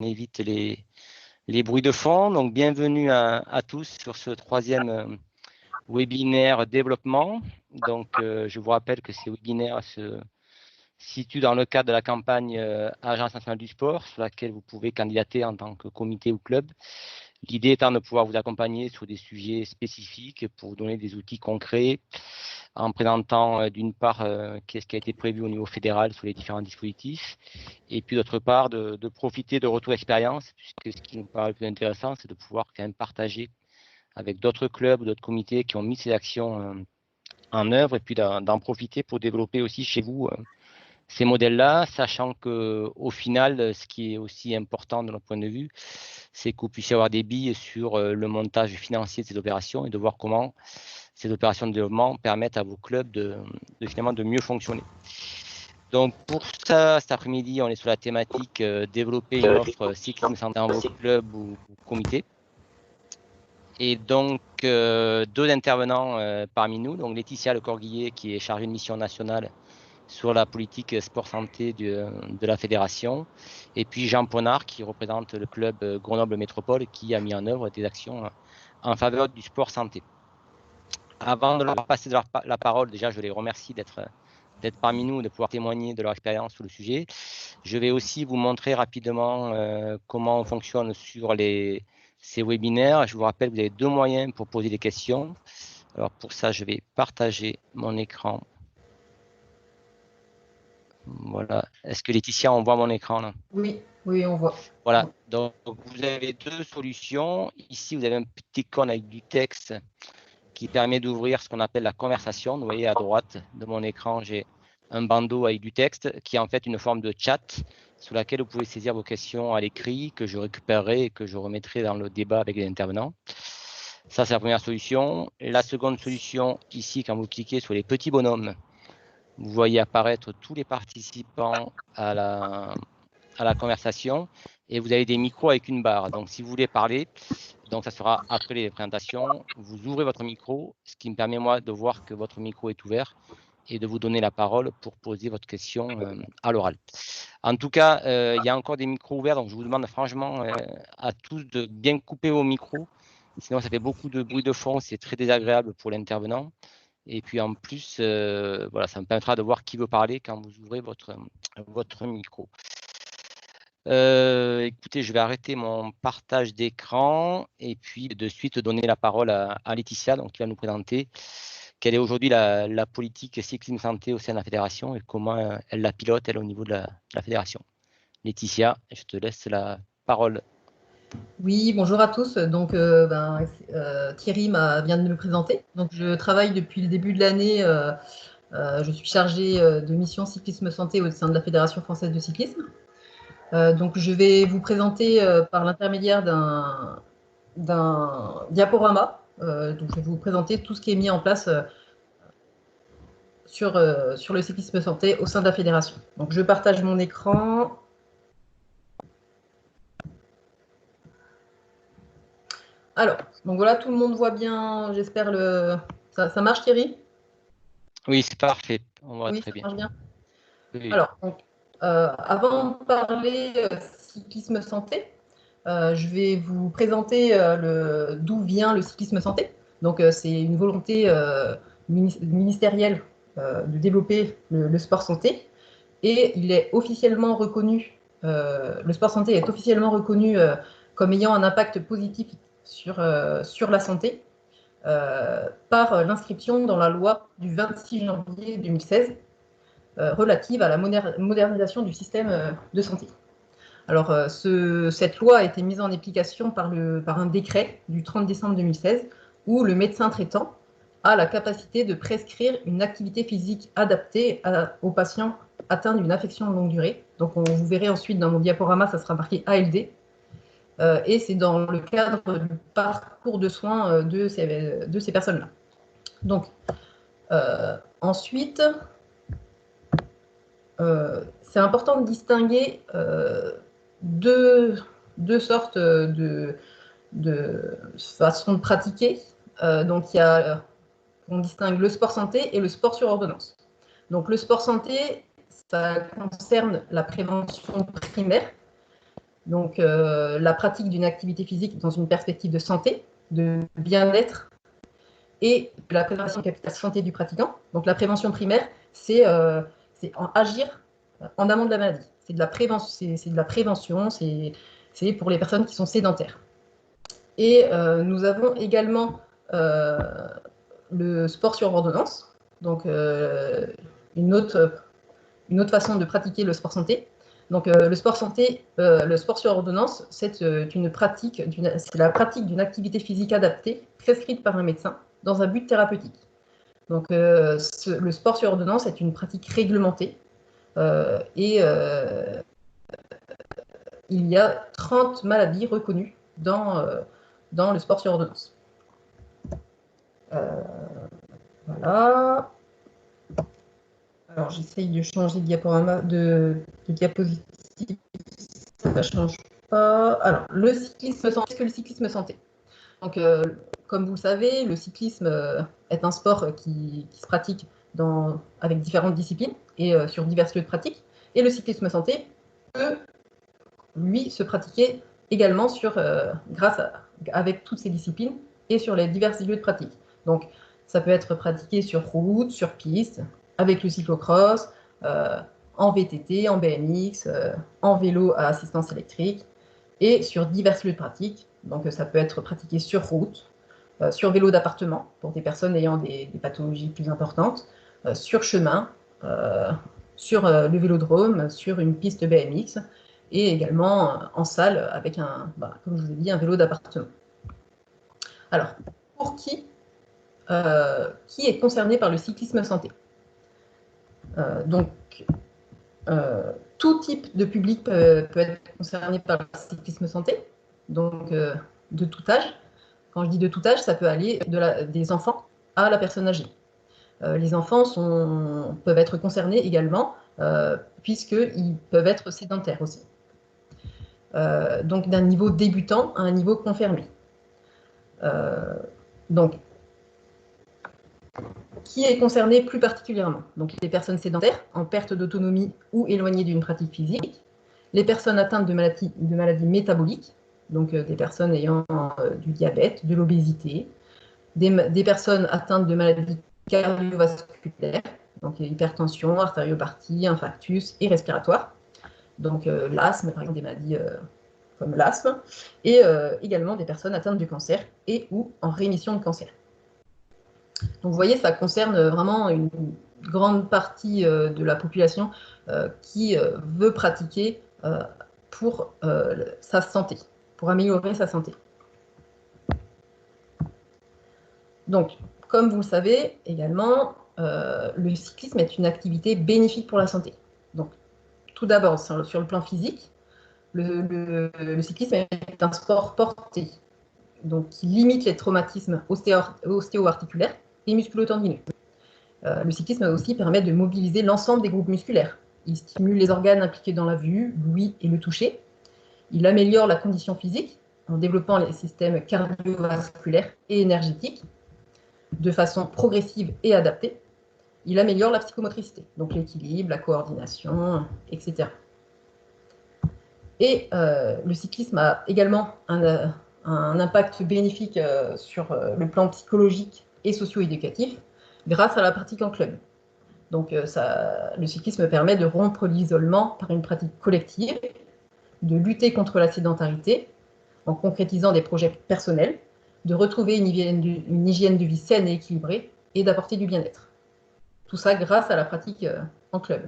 évite les bruits de fond. Donc, bienvenue à tous sur ce troisième webinaire développement. Donc, je vous rappelle que ces webinaires se situent dans le cadre de la campagne Agence nationale du sport, sur laquelle vous pouvez candidater en tant que comité ou club. L'idée étant de pouvoir vous accompagner sur des sujets spécifiques pour vous donner des outils concrets en présentant d'une part qu'est-ce qui a été prévu au niveau fédéral sur les différents dispositifs et puis d'autre part de profiter de retours d'expérience, puisque ce qui nous paraît le plus intéressant, c'est de pouvoir quand même partager avec d'autres clubs ou d'autres comités qui ont mis ces actions en œuvre et puis d'en profiter pour développer aussi chez vous ces modèles-là, sachant qu'au final, ce qui est aussi important de notre point de vue, c'est que vous puissiez avoir des billes sur le montage financier de ces opérations et de voir comment ces opérations de développement permettent à vos clubs finalement de mieux fonctionner. Donc pour ça, cet après-midi, on est sur la thématique développer une offre cyclisme santé dans vos clubs ou comités. Et donc, deux intervenants parmi nous. Donc Laetitia Lecorguillet, qui est chargée de mission nationale sur la politique sport-santé de la fédération. Et puis Jean Ponard, qui représente le club Grenoble Métropole, qui a mis en œuvre des actions en faveur du sport-santé. Avant de leur passer la parole, déjà, je les remercie d'être parmi nous, de pouvoir témoigner de leur expérience sur le sujet. Je vais aussi vous montrer rapidement comment on fonctionne sur ces webinaires. Je vous rappelle que vous avez deux moyens pour poser des questions. Alors pour ça, je vais partager mon écran. Voilà. Est-ce que Laetitia, on voit mon écran là? Oui, oui, on voit. Voilà. Donc, vous avez deux solutions. Ici, vous avez un petit icône avec du texte qui permet d'ouvrir ce qu'on appelle la conversation. Vous voyez, à droite de mon écran, j'ai un bandeau avec du texte qui est en fait une forme de chat sur laquelle vous pouvez saisir vos questions à l'écrit que je récupérerai et que je remettrai dans le débat avec les intervenants. Ça, c'est la première solution. La seconde solution, ici, quand vous cliquez sur les petits bonhommes, vous voyez apparaître tous les participants à la conversation et vous avez des micros avec une barre. Donc, si vous voulez parler, donc ça sera après les présentations, vous ouvrez votre micro, ce qui me permet, moi, de voir que votre micro est ouvert et de vous donner la parole pour poser votre question à l'oral. En tout cas, il y a encore des micros ouverts, donc je vous demande franchement à tous de bien couper vos micros, sinon ça fait beaucoup de bruit de fond, c'est très désagréable pour l'intervenant. Et puis en plus, voilà, ça me permettra de voir qui veut parler quand vous ouvrez votre micro. Écoutez, je vais arrêter mon partage d'écran et puis de suite donner la parole à Laetitia, donc, qui va nous présenter quelle est aujourd'hui la politique cyclisme santé au sein de la fédération et comment elle la pilote, elle, au niveau de la fédération. Laetitia, je te laisse la parole. Oui, bonjour à tous. Donc, Thierry vient de me présenter. Donc, je travaille depuis le début de l'année. Je suis chargée de mission cyclisme santé au sein de la Fédération française de cyclisme. Donc, je vais vous présenter par l'intermédiaire d'un diaporama. Donc, je vais vous présenter tout ce qui est mis en place sur le cyclisme santé au sein de la fédération. Donc, je partage mon écran. Alors, donc voilà, tout le monde voit bien, j'espère, ça marche, Thierry? Oui, c'est parfait, on voit oui, très bien. Marche bien. Oui. Alors, donc, avant de parler cyclisme santé, je vais vous présenter d'où vient le cyclisme santé. Donc, c'est une volonté ministérielle de développer le sport santé. Et il est officiellement reconnu, le sport santé est officiellement reconnu comme ayant un impact positif sur la santé par l'inscription dans la loi du 26 janvier 2016 relative à la modernisation du système de santé. Alors, cette loi a été mise en application par un décret du 30 décembre 2016 où le médecin traitant a la capacité de prescrire une activité physique adaptée aux patients atteints d'une affection de longue durée. Donc, vous verrez ensuite dans mon diaporama, ça sera marqué ALD. Et c'est dans le cadre du parcours de soins de ces personnes-là. Donc, ensuite, c'est important de distinguer deux sortes de façons de pratiquer. Donc, on distingue le sport santé et le sport sur ordonnance. Donc, le sport santé, ça concerne la prévention primaire. Donc, la pratique d'une activité physique dans une perspective de santé, de bien-être et de la préservation du capital santé du pratiquant. Donc, la prévention primaire, c'est agir en amont de la maladie. C'est de la prévention, c'est pour les personnes qui sont sédentaires. Et nous avons également le sport sur ordonnance, donc une autre façon de pratiquer le sport santé. Donc le sport santé, le sport sur ordonnance, c'est la pratique d'une activité physique adaptée prescrite par un médecin dans un but thérapeutique. Donc le sport sur ordonnance est une pratique réglementée et il y a 30 maladies reconnues dans le sport sur ordonnance. Voilà. Alors, j'essaye de changer de diapositive. Ça ne change pas. Alors, le cyclisme santé. Qu'est-ce que le cyclisme santé? Donc, comme vous le savez, le cyclisme est un sport qui se pratique avec différentes disciplines et sur divers lieux de pratique. Et le cyclisme santé peut, lui, se pratiquer également avec toutes ces disciplines et sur les divers lieux de pratique. Donc, ça peut être pratiqué sur route, sur piste, avec le cyclocross, en VTT, en BMX, en vélo à assistance électrique et sur divers lieux de pratique. Donc, ça peut être pratiqué sur route, sur vélo d'appartement pour des personnes ayant des pathologies plus importantes, sur chemin, sur le vélodrome, sur une piste BMX et également en salle avec comme je vous ai dit, un vélo d'appartement. Alors, pour qui est concerné par le cyclisme santé? Donc, tout type de public peut être concerné par le cyclisme santé, donc de tout âge. Quand je dis de tout âge, ça peut aller des enfants à la personne âgée. Les enfants peuvent être concernés également, puisqu'ils peuvent être sédentaires aussi. Donc d'un niveau débutant à un niveau confirmé. Donc, qui est concerné plus particulièrement? Donc, les personnes sédentaires en perte d'autonomie ou éloignées d'une pratique physique, les personnes atteintes de maladies métaboliques, donc des personnes ayant du diabète, de l'obésité, des personnes atteintes de maladies cardiovasculaires, donc hypertension, artériopathie, infarctus et respiratoire, donc l'asthme, par exemple des maladies comme l'asthme, et également des personnes atteintes du cancer et ou en rémission de cancer. Donc vous voyez, ça concerne vraiment une grande partie de la population qui veut pratiquer pour sa santé, pour améliorer sa santé. Donc, comme vous le savez également, le cyclisme est une activité bénéfique pour la santé. Donc, tout d'abord, sur le plan physique, le cyclisme est un sport porté, donc qui limite les traumatismes ostéo-articulaires et musculo-tendineux. Le cyclisme aussi permet de mobiliser l'ensemble des groupes musculaires. Il stimule les organes impliqués dans la vue, l'ouïe et le toucher. Il améliore la condition physique en développant les systèmes cardiovasculaires et énergétiques de façon progressive et adaptée. Il améliore la psychomotricité, donc l'équilibre, la coordination, etc. Et le cyclisme a également un impact bénéfique sur le plan psychologique et socio-éducatif grâce à la pratique en club. Donc le cyclisme permet de rompre l'isolement par une pratique collective, de lutter contre la sédentarité en concrétisant des projets personnels, de retrouver une hygiène de vie saine et équilibrée et d'apporter du bien-être. Tout ça grâce à la pratique en club.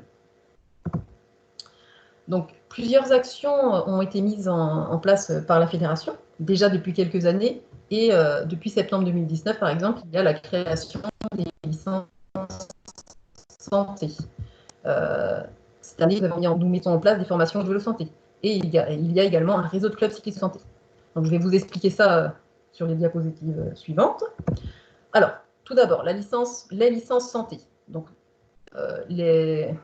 Donc, plusieurs actions ont été mises en place par la fédération, déjà depuis quelques années, et depuis septembre 2019, par exemple, il y a la création des licences santé. Cette année, nous mettons en place des formations de vélo santé. Et il y a également un réseau de clubs cyclistes santé. Donc, je vais vous expliquer ça sur les diapositives suivantes. Alors, tout d'abord, les licences santé. Donc, les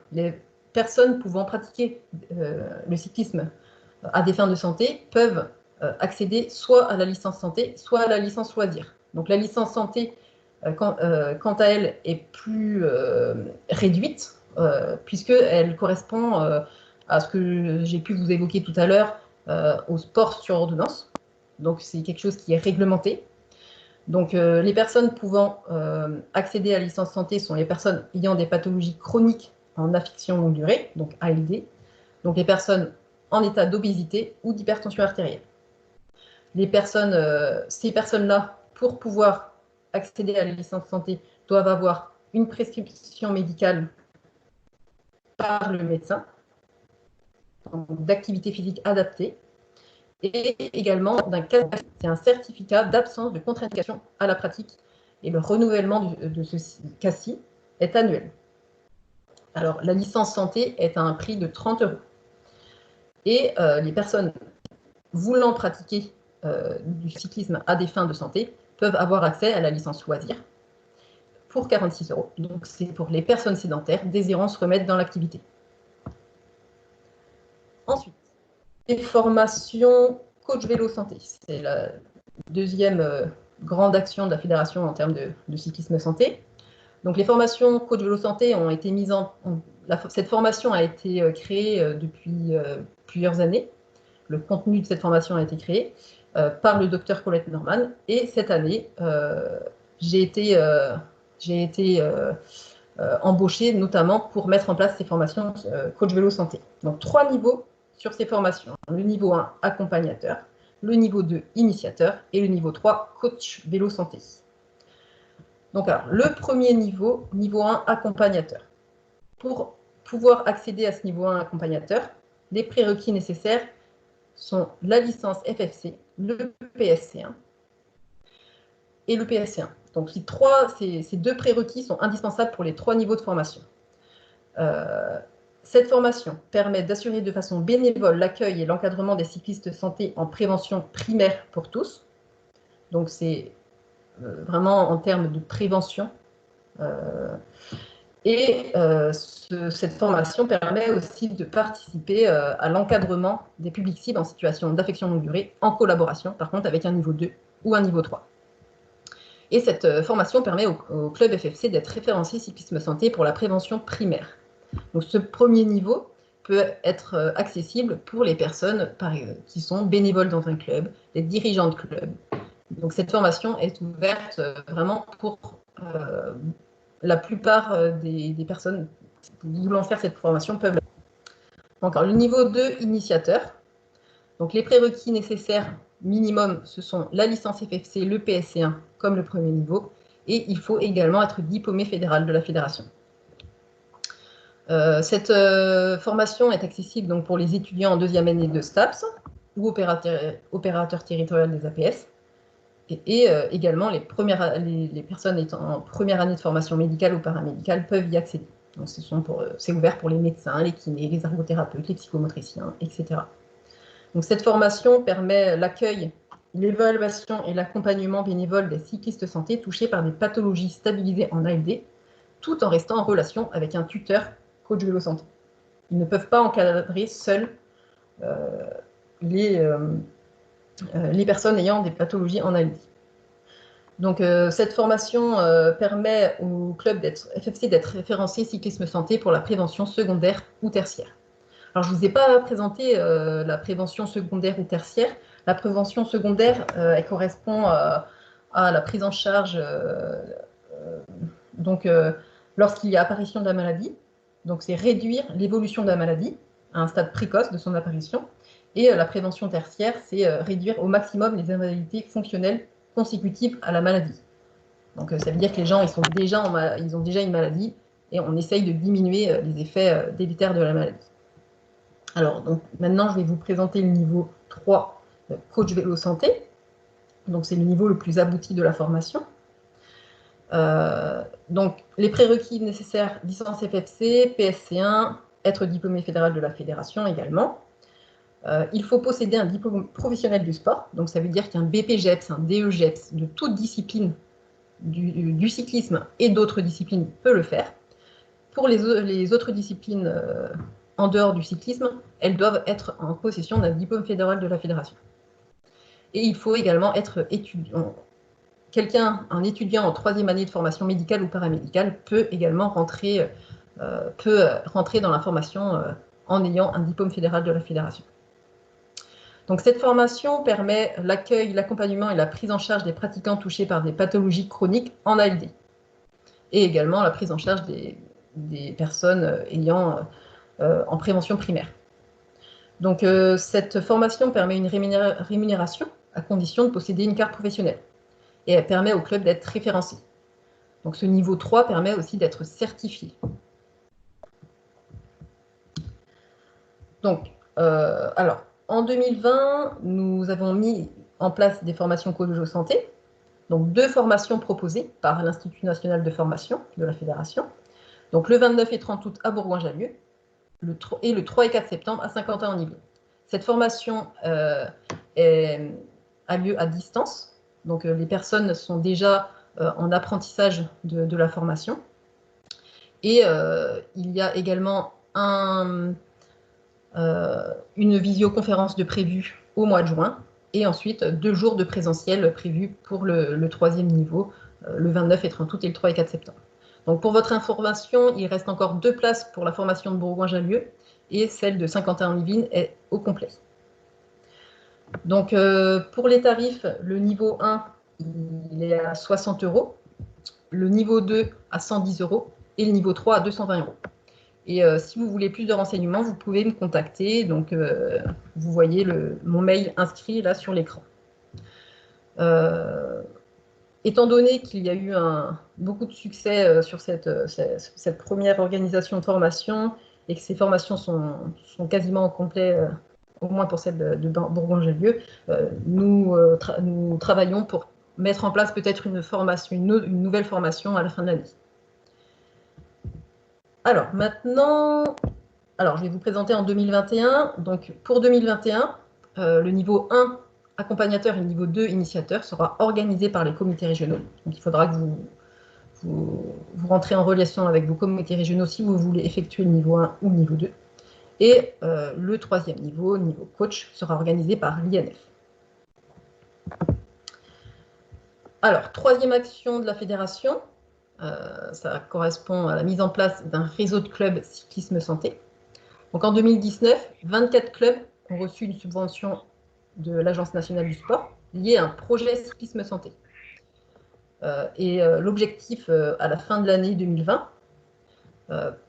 personnes pouvant pratiquer le cyclisme à des fins de santé peuvent accéder soit à la licence santé, soit à la licence loisir. Donc, la licence santé, quant à elle, est plus réduite, puisqu'elle correspond à ce que j'ai pu vous évoquer tout à l'heure, au sport sur ordonnance. Donc, c'est quelque chose qui est réglementé. Donc, les personnes pouvant accéder à la licence santé sont les personnes ayant des pathologies chroniques en affection longue durée, donc ALD, donc les personnes en état d'obésité ou d'hypertension artérielle. Ces personnes-là, pour pouvoir accéder à la licence santé, doivent avoir une prescription médicale par le médecin, d'activité physique adaptée, et également c'est un certificat d'absence de contre-indication à la pratique, et le renouvellement de ce cas-ci est annuel. Alors, la licence santé est à un prix de 30 €. Et les personnes voulant pratiquer du cyclisme à des fins de santé peuvent avoir accès à la licence loisir pour 46 €. Donc, c'est pour les personnes sédentaires désirant se remettre dans l'activité. Ensuite, les formations coach vélo santé. C'est la deuxième grande action de la fédération en termes de cyclisme santé. Donc, les formations coach vélo santé ont été cette formation a été créée depuis plusieurs années. Le contenu de cette formation a été créé par le docteur Colette Norman. Et cette année, j'ai été embauchée notamment pour mettre en place ces formations coach vélo santé. Donc, 3 niveaux sur ces formations. Le niveau 1, accompagnateur. Le niveau 2, initiateur. Et le niveau 3, coach vélo santé. Donc, alors, le premier niveau, niveau 1, accompagnateur. Pour pouvoir accéder à ce niveau 1 accompagnateur, les prérequis nécessaires sont la licence FFC, le PSC1 et le PSC1. Donc, ces deux prérequis sont indispensables pour les 3 niveaux de formation. Cette formation permet d'assurer de façon bénévole l'accueil et l'encadrement des cyclistes santé en prévention primaire pour tous. Donc, c'est vraiment en termes de prévention. Cette formation permet aussi de participer à l'encadrement des publics cibles en situation d'affection longue durée, en collaboration, par contre, avec un niveau 2 ou un niveau 3. Et cette formation permet au club FFC d'être référencé cyclisme santé pour la prévention primaire. Donc, ce premier niveau peut être accessible pour les personnes qui sont bénévoles dans un club, les dirigeants de club. Donc, cette formation est ouverte vraiment pour la plupart des personnes voulant faire cette formation peuvent. Encore le niveau 2, initiateur. Donc, les prérequis nécessaires minimum, ce sont la licence FFC, le PSC1 comme le premier niveau, et il faut également être diplômé fédéral de la fédération. Cette formation est accessible donc pour les étudiants en deuxième année de STAPS ou opérateurs territoriaux des APS, et également les personnes étant en première année de formation médicale ou paramédicale peuvent y accéder. Donc, c'est ouvert pour les médecins, les kinés, les ergothérapeutes, les psychomotriciens, etc. Donc, cette formation permet l'accueil, l'évaluation et l'accompagnement bénévole des cyclistes santé touchés par des pathologies stabilisées en ALD, tout en restant en relation avec un tuteur coach vélo santé. Ils ne peuvent pas encadrer seuls les personnes ayant des pathologies en ALD. Donc, cette formation permet au club FFC d'être référencé cyclisme santé pour la prévention secondaire ou tertiaire. Alors, je ne vous ai pas présenté la prévention secondaire ou tertiaire. La prévention secondaire, elle correspond à la prise en charge lorsqu'il y a apparition de la maladie. Donc, c'est réduire l'évolution de la maladie à un stade précoce de son apparition. Et la prévention tertiaire, c'est réduire au maximum les invalidités fonctionnelles consécutives à la maladie. Donc, ça veut dire que les gens ils ont déjà une maladie et on essaye de diminuer les effets délétères de la maladie. Alors, donc, maintenant, je vais vous présenter le niveau 3, coach vélo santé. Donc, c'est le niveau le plus abouti de la formation. Donc, les prérequis nécessaires, licence FFC, PSC1, être diplômé fédéral de la fédération également. Il faut posséder un diplôme professionnel du sport, donc ça veut dire qu'un BPGEPS, un DEGEPS de toute discipline du cyclisme et d'autres disciplines peut le faire. Pour les autres disciplines en dehors du cyclisme, elles doivent être en possession d'un diplôme fédéral de la fédération. Et il faut également être étudiant. Un étudiant en 3e année de formation médicale ou paramédicale peut également rentrer dans la formation en ayant un diplôme fédéral de la fédération. Donc, cette formation permet l'accueil, l'accompagnement et la prise en charge des pratiquants touchés par des pathologies chroniques en ALD, et également la prise en charge des personnes ayant en prévention primaire. Donc, cette formation permet une rémunération à condition de posséder une carte professionnelle, et elle permet au club d'être référencé. Donc, ce niveau 3 permet aussi d'être certifié. Donc, alors, en 2020, nous avons mis en place des formations Colojo Santé, donc 2 formations proposées par l'Institut national de formation de la Fédération, donc le 29 et 30 août à Bourgoin-Jallieu, et le 3 et 4 septembre à Saint-Quentin-en-Yvelines. Cette formation a lieu à distance, donc les personnes sont déjà en apprentissage de la formation. Et il y a également une visioconférence de prévue au mois de juin, et ensuite 2 jours de présentiel prévus pour le 3e niveau, le 29 et 30 août et le 3 et 4 septembre. Donc pour votre information, il reste encore 2 places pour la formation de Bourgoin-Jallieu, et celle de Saint-Quentin-en-Yvelines est au complet. Donc pour les tarifs, le niveau 1, il est à 60 €, le niveau 2 à 110 € et le niveau 3 à 220 €. Et si vous voulez plus de renseignements, vous pouvez me contacter. Donc vous voyez mon mail inscrit là sur l'écran. Étant donné qu'il y a eu beaucoup de succès sur cette première organisation de formation, et que ces formations sont quasiment au complet, au moins pour celle de Bourgoin-Jallieu, nous travaillons pour mettre en place peut-être une nouvelle formation à la fin de l'année. Alors maintenant, je vais vous présenter en 2021. Donc pour 2021, le niveau 1 accompagnateur et le niveau 2 initiateur sera organisé par les comités régionaux. Donc il faudra que vous rentrez en relation avec vos comités régionaux si vous voulez effectuer le niveau 1 ou le niveau 2. Et le 3e niveau coach, sera organisé par l'INF. Alors, 3e action de la fédération, ça correspond à la mise en place d'un réseau de clubs cyclisme santé. Donc en 2019, 24 clubs ont reçu une subvention de l'Agence nationale du sport liée à un projet cyclisme santé. Et l'objectif à la fin de l'année 2020,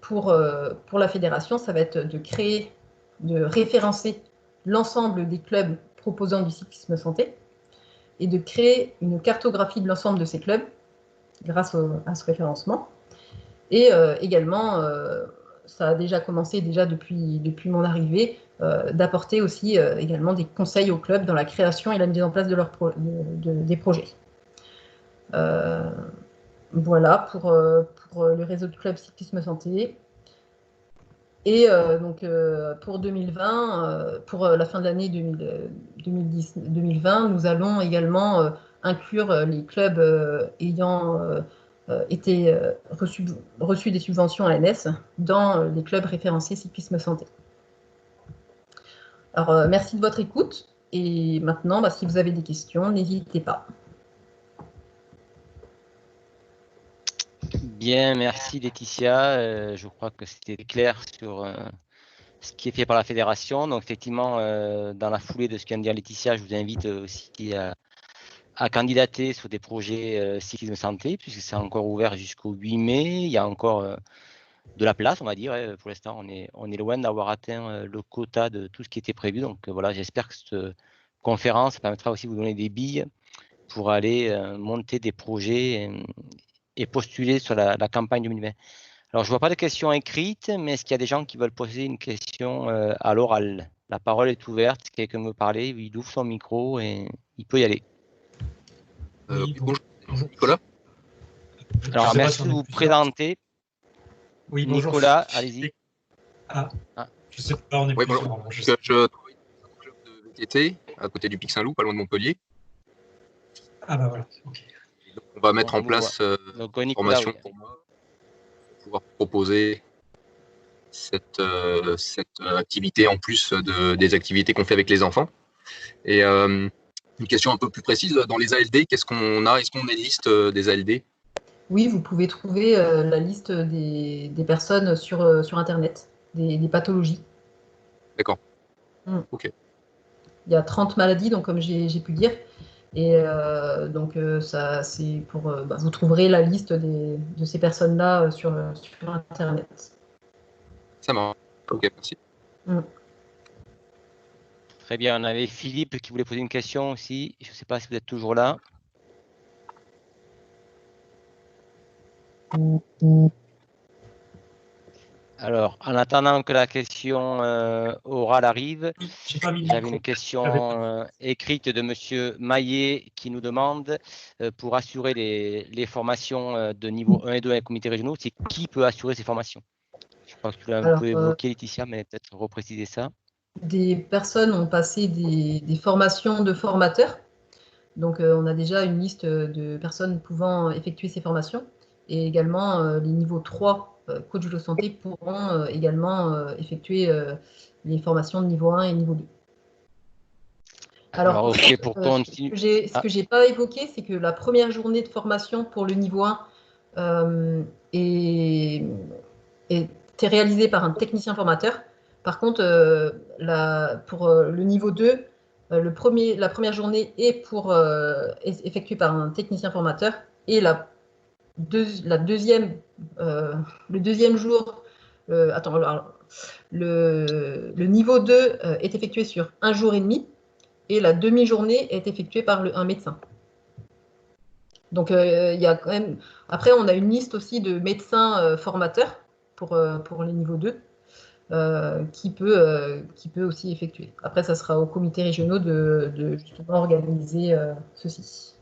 pour la fédération, ça va être de référencer l'ensemble des clubs proposant du cyclisme santé et de créer une cartographie de l'ensemble de ces clubs grâce à ce référencement. Et également, ça a déjà commencé depuis mon arrivée, d'apporter aussi également des conseils aux clubs dans la création et la mise en place des projets. Voilà pour le réseau de clubs cyclisme santé. Et donc pour 2020, pour la fin de l'année 2020, nous allons également inclure les clubs ayant reçu des subventions ANS dans les clubs référencés cyclisme santé. Alors merci de votre écoute, et maintenant, si vous avez des questions, n'hésitez pas. Bien, merci Laetitia. Je crois que c'était clair sur ce qui est fait par la fédération. Donc effectivement, dans la foulée de ce que vient de dire Laetitia, je vous invite aussi à candidater sur des projets cyclisme santé, puisque c'est encore ouvert jusqu'au 8 mai. Il y a encore de la place, on va dire. Pour l'instant, on est loin d'avoir atteint le quota de tout ce qui était prévu. Donc voilà, j'espère que cette conférence permettra aussi de vous donner des billes pour aller monter des projets et postuler sur la campagne 2020. Alors, je ne vois pas de questions écrites, mais est-ce qu'il y a des gens qui veulent poser une question à l'oral? La parole est ouverte. Si quelqu'un veut parler, il ouvre son micro et il peut y aller. Oui, bonjour Nicolas. Alors, merci de vous présenter. Oui, bonjour. Nicolas, allez-y. Je sais pas, on est plusieurs. Bonjour. Je travaille dans un club de VTT à côté du Pic Saint-Loup, pas loin de Montpellier. Ah bah voilà, ok. Donc, on va mettre en place une formation pour moi, pour pouvoir proposer cette activité en plus des activités qu'on fait avec les enfants. Et une question un peu plus précise, dans les ALD, qu'est-ce qu'on a? Est-ce qu'on a une liste des ALD? Oui, vous pouvez trouver la liste des personnes sur Internet, des pathologies. D'accord. Ok. il y a 30 maladies, donc comme j'ai pu dire. Et donc, ça, c'est pour. Vous trouverez la liste de ces personnes-là sur Internet. Ça marche. Ok, merci. Très bien. On avait Philippe qui voulait poser une question aussi. Je ne sais pas si vous êtes toujours là. Alors, en attendant que la question orale arrive, j'avais une question écrite de M. Maillet qui nous demande, pour assurer les formations de niveau 1 et 2 avec les comités régionaux, c'est qui peut assurer ces formations? Je crois que tu l'as un peu évoqué, Laetitia, mais peut-être repréciser ça. Des personnes ont passé des formations de formateurs. Donc, on a déjà une liste de personnes pouvant effectuer ces formations. Et également, les niveaux 3 coach de santé pourront également effectuer les formations de niveau 1 et niveau 2. Alors, ok, pour continuer. Ce que je n'ai pas évoqué, c'est que la première journée de formation pour le niveau 1 était réalisée par un technicien formateur. Par contre, pour le niveau 2, la première journée est effectuée par un technicien formateur et le deuxième jour, le niveau 2 est effectué sur 1 jour et demi et la demi-journée est effectuée par un médecin. Donc, il y a quand même. Après, on a une liste aussi de médecins formateurs pour les niveaux 2. Qui peut aussi effectuer. Après, ça sera aux comités régionaux de justement organiser ceci.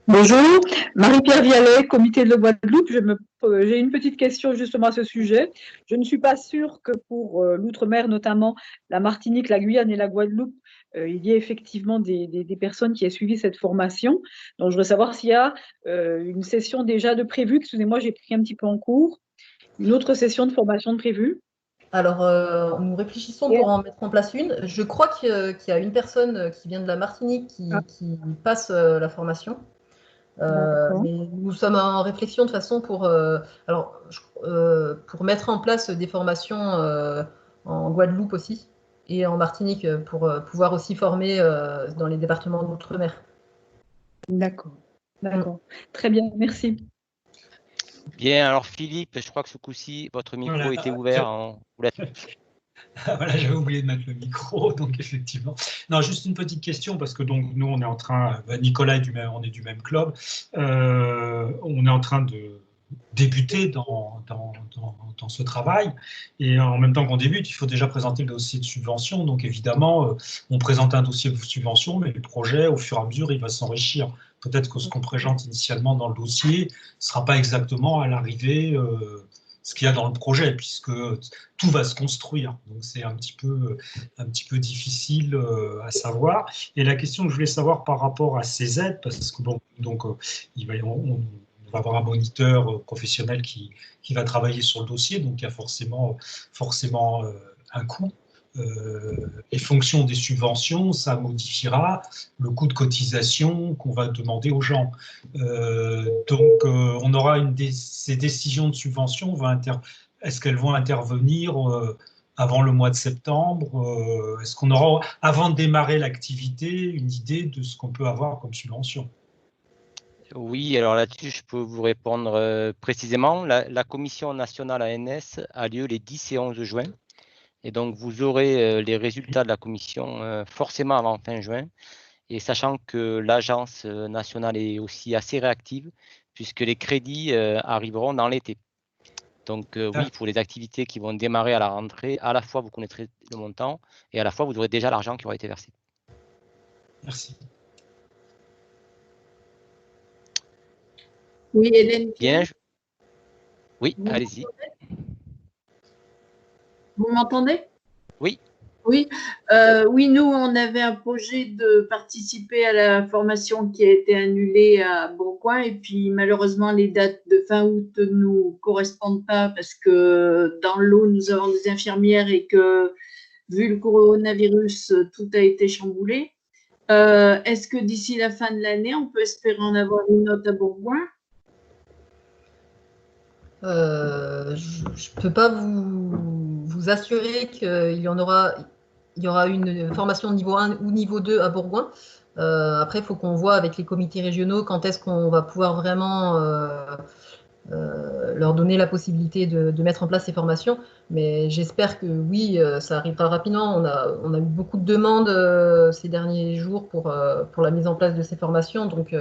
Bonjour, Marie-Pierre Vialet, comité de la Guadeloupe. J'ai une petite question justement à ce sujet. Je ne suis pas sûre que pour l'outre-mer, notamment la Martinique, la Guyane et la Guadeloupe, il y ait effectivement des personnes qui aient suivi cette formation. Donc, je voudrais savoir s'il y a une session déjà de prévue. Excusez-moi, j'ai pris un petit peu en cours. Une autre session de formation de prévue. Alors, nous réfléchissons pour en mettre en place une. Je crois qu'il y a une personne qui vient de la Martinique qui passe la formation. Mais nous sommes en réflexion de façon pour mettre en place des formations en Guadeloupe aussi et en Martinique pour pouvoir aussi former dans les départements d'outre-mer. D'accord. Très bien, merci. Bien, alors Philippe, je crois que ce coup-ci, votre micro était ouvert. Voilà, j'avais oublié de mettre le micro, donc effectivement. Non, juste une petite question, parce que donc nous, on est en train, Nicolas on est du même club, on est en train de débuter dans ce travail, et en même temps qu'on débute, il faut déjà présenter le dossier de subvention, donc évidemment, on présente un dossier de subvention, mais le projet, au fur et à mesure, il va s'enrichir. Peut-être que ce qu'on présente initialement dans le dossier ne sera pas exactement à l'arrivée ce qu'il y a dans le projet, puisque tout va se construire. Donc, c'est un petit peu difficile à savoir. Et la question que je voulais savoir par rapport à ces aides, parce que bon, donc, on va avoir un moniteur professionnel qui va travailler sur le dossier, donc il y a forcément un coût. Et fonction des subventions, ça modifiera le coût de cotisation qu'on va demander aux gens. Donc, on aura ces décisions de subvention, est-ce qu'elles vont intervenir avant le mois de septembre? Est-ce qu'on aura, avant de démarrer l'activité, une idée de ce qu'on peut avoir comme subvention? Oui, alors là-dessus, je peux vous répondre précisément. La commission nationale ANS a lieu les 10 et 11 juin. Et donc, vous aurez les résultats de la commission forcément avant fin juin. Et sachant que l'agence nationale est aussi assez réactive, puisque les crédits arriveront dans l'été. Donc, oui, pour les activités qui vont démarrer à la rentrée, à la fois, vous connaîtrez le montant et à la fois, vous aurez déjà l'argent qui aura été versé. Merci. Oui, Hélène. Bien. Oui, allez-y. Vous m'entendez? Oui. Oui. Oui, nous, on avait un projet de participer à la formation qui a été annulée à Bourgoin et puis malheureusement, les dates de fin août ne nous correspondent pas parce que dans l'eau, nous avons des infirmières et que vu le coronavirus, tout a été chamboulé. Est-ce que d'ici la fin de l'année, on peut espérer en avoir une autre à Bourgoin? Je ne peux pas vous assurer qu'il y en aura il y aura une formation niveau 1 ou niveau 2 à Bourgoin. Après, il faut qu'on voit avec les comités régionaux quand est-ce qu'on va pouvoir vraiment leur donner la possibilité de mettre en place ces formations. Mais j'espère que oui, ça arrivera rapidement. On a eu beaucoup de demandes ces derniers jours pour la mise en place de ces formations. Donc,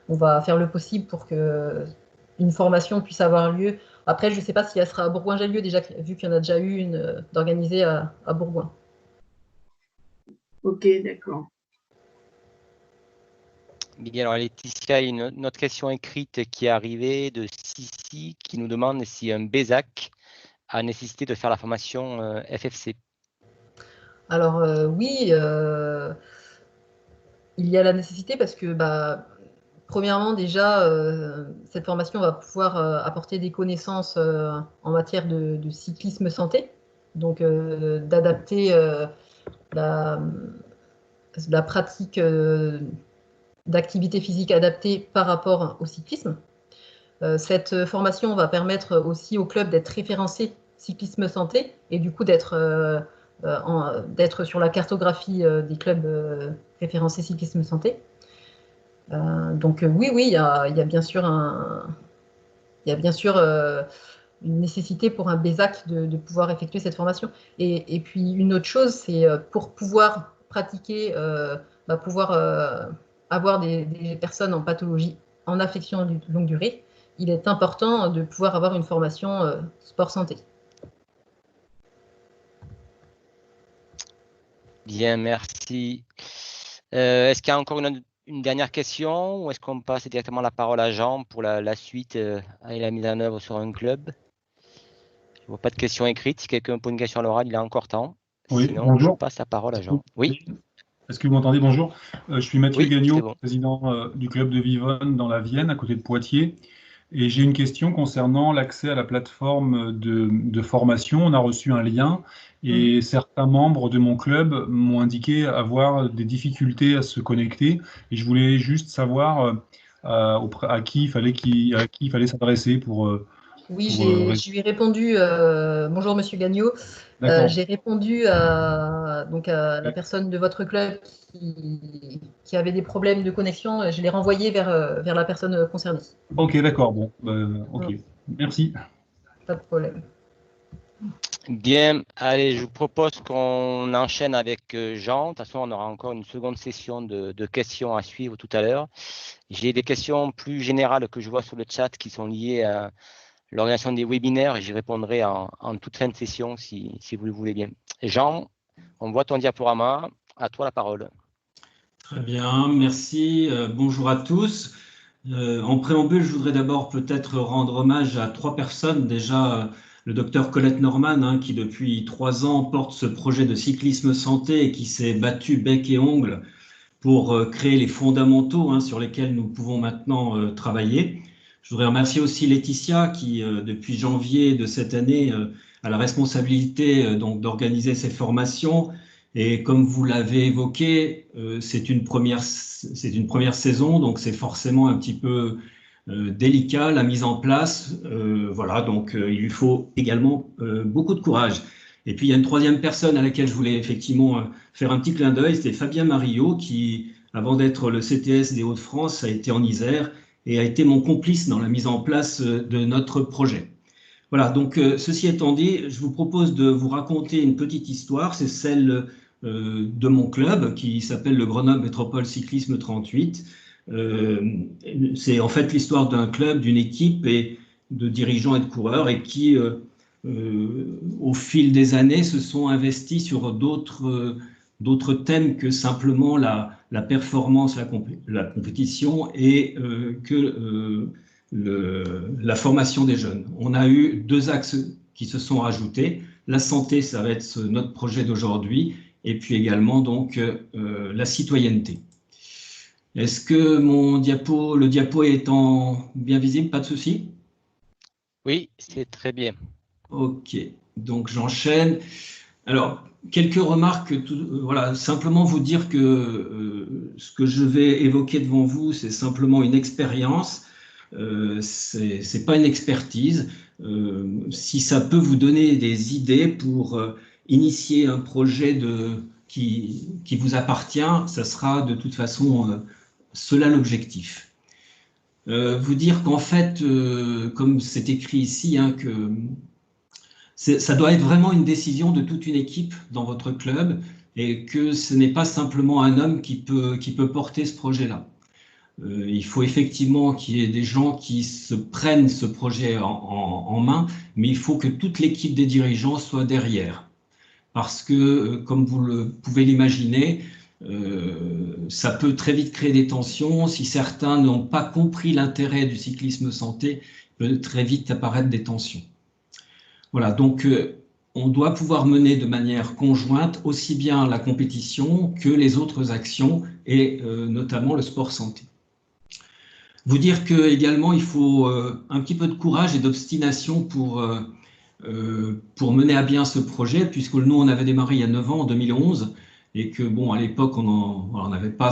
on va faire le possible pour qu'une formation puisse avoir lieu. Après, je ne sais pas si elle sera à Bourgoin-Jallieu, déjà, vu qu'il y en a déjà eu une d'organisée à Bourgoin. Ok, d'accord. Bien, alors Laetitia, il y a une autre question écrite qui est arrivée de Sissi qui nous demande si un BESAC a nécessité de faire la formation FFC. Alors oui, il y a la nécessité parce que premièrement déjà, cette formation va pouvoir apporter des connaissances en matière de cyclisme santé, donc d'adapter la pratique d'activité physique adaptée par rapport au cyclisme. Cette formation va permettre aussi au club d'être référencé cyclisme santé et du coup d'être sur la cartographie des clubs référencés cyclisme santé. Donc oui, il y a bien sûr une nécessité pour un BESAC de pouvoir effectuer cette formation. Et puis une autre chose, c'est pour pouvoir pratiquer, pouvoir avoir des personnes en pathologie, en affection de longue durée, il est important de pouvoir avoir une formation sport santé. Bien, merci. Est-ce qu'il y a encore une dernière question ou est-ce qu'on passe directement la parole à Jean pour la suite et la mise en œuvre sur un club? Je ne vois pas de questions écrites. Si quelqu'un pose une question à l'oral, il a encore temps. Oui, sinon, bonjour. je passe la parole à Jean. Oui. Est-ce que vous m'entendez? Bonjour. Je suis Mathieu Gagnon, bon. président du club de Vivonne dans la Vienne, à côté de Poitiers. Et j'ai une question concernant l'accès à la plateforme de formation. On a reçu un lien et certains membres de mon club m'ont indiqué avoir des difficultés à se connecter. Et je voulais juste savoir à qui il fallait s'adresser pour... Oui, je lui ai répondu. Bonjour, Monsieur Gagnon. J'ai répondu à la personne de votre club qui avait des problèmes de connexion. Je l'ai renvoyé vers la personne concernée. Ok, d'accord. Bon, ok. Merci. Pas de problème. Bien, allez, je vous propose qu'on enchaîne avec Jean. De toute façon, on aura encore une seconde session de questions à suivre tout à l'heure. J'ai des questions plus générales que je vois sur le chat qui sont liées à l'organisation des webinaires et j'y répondrai en toute fin de session si vous le voulez bien. Jean, on voit ton diaporama. À toi la parole. Très bien, merci. Bonjour à tous. En préambule, je voudrais d'abord peut-être rendre hommage à 3 personnes. Déjà, le docteur Colette Norman, qui depuis 3 ans porte ce projet de cyclisme santé et qui s'est battu bec et ongle pour créer les fondamentaux sur lesquels nous pouvons maintenant travailler. Je voudrais remercier aussi Laetitia qui, depuis janvier de cette année, a la responsabilité d'organiser ces formations. Et comme vous l'avez évoqué, c'est une première saison, donc c'est forcément un petit peu délicat la mise en place. Voilà, donc il lui faut également beaucoup de courage. Et puis il y a une 3e personne à laquelle je voulais effectivement faire un petit clin d'œil, c'était Fabien Marillo qui, avant d'être le CTS des Hauts-de-France, a été en Isère et a été mon complice dans la mise en place de notre projet. Voilà, donc ceci étant dit, je vous propose de vous raconter une petite histoire, c'est celle de mon club qui s'appelle le Grenoble Métropole Cyclisme 38. C'est en fait l'histoire d'un club, d'une équipe et de dirigeants et de coureurs et qui, au fil des années, se sont investis sur d'autres thèmes que simplement la performance, la compétition et la formation des jeunes. On a eu 2 axes qui se sont rajoutés. La santé, ça va être notre projet d'aujourd'hui, et puis également donc la citoyenneté. Est-ce que le diapo est bien visible? Pas de souci? Oui, c'est très bien. Ok, donc j'enchaîne. Alors, quelques remarques, voilà, simplement vous dire que ce que je vais évoquer devant vous, c'est simplement une expérience, c'est pas une expertise. Si ça peut vous donner des idées pour initier un projet qui vous appartient, ça sera de toute façon cela l'objectif. Vous dire qu'en fait, comme c'est écrit ici, hein, que ça doit être vraiment une décision de toute une équipe dans votre club et que ce n'est pas simplement un homme qui peut porter ce projet-là. Il faut effectivement qu'il y ait des gens qui se prennent ce projet en main, mais il faut que toute l'équipe des dirigeants soit derrière. Parce que, comme vous le pouvez l'imaginer, ça peut très vite créer des tensions. Si certains n'ont pas compris l'intérêt du cyclisme santé, il peut très vite apparaître des tensions. Voilà, donc on doit pouvoir mener de manière conjointe aussi bien la compétition que les autres actions et notamment le sport santé. Vous dire que également il faut un petit peu de courage et d'obstination pour mener à bien ce projet, puisque nous on avait démarré il y a 9 ans, en 2011, et que bon, à l'époque on n'avait pas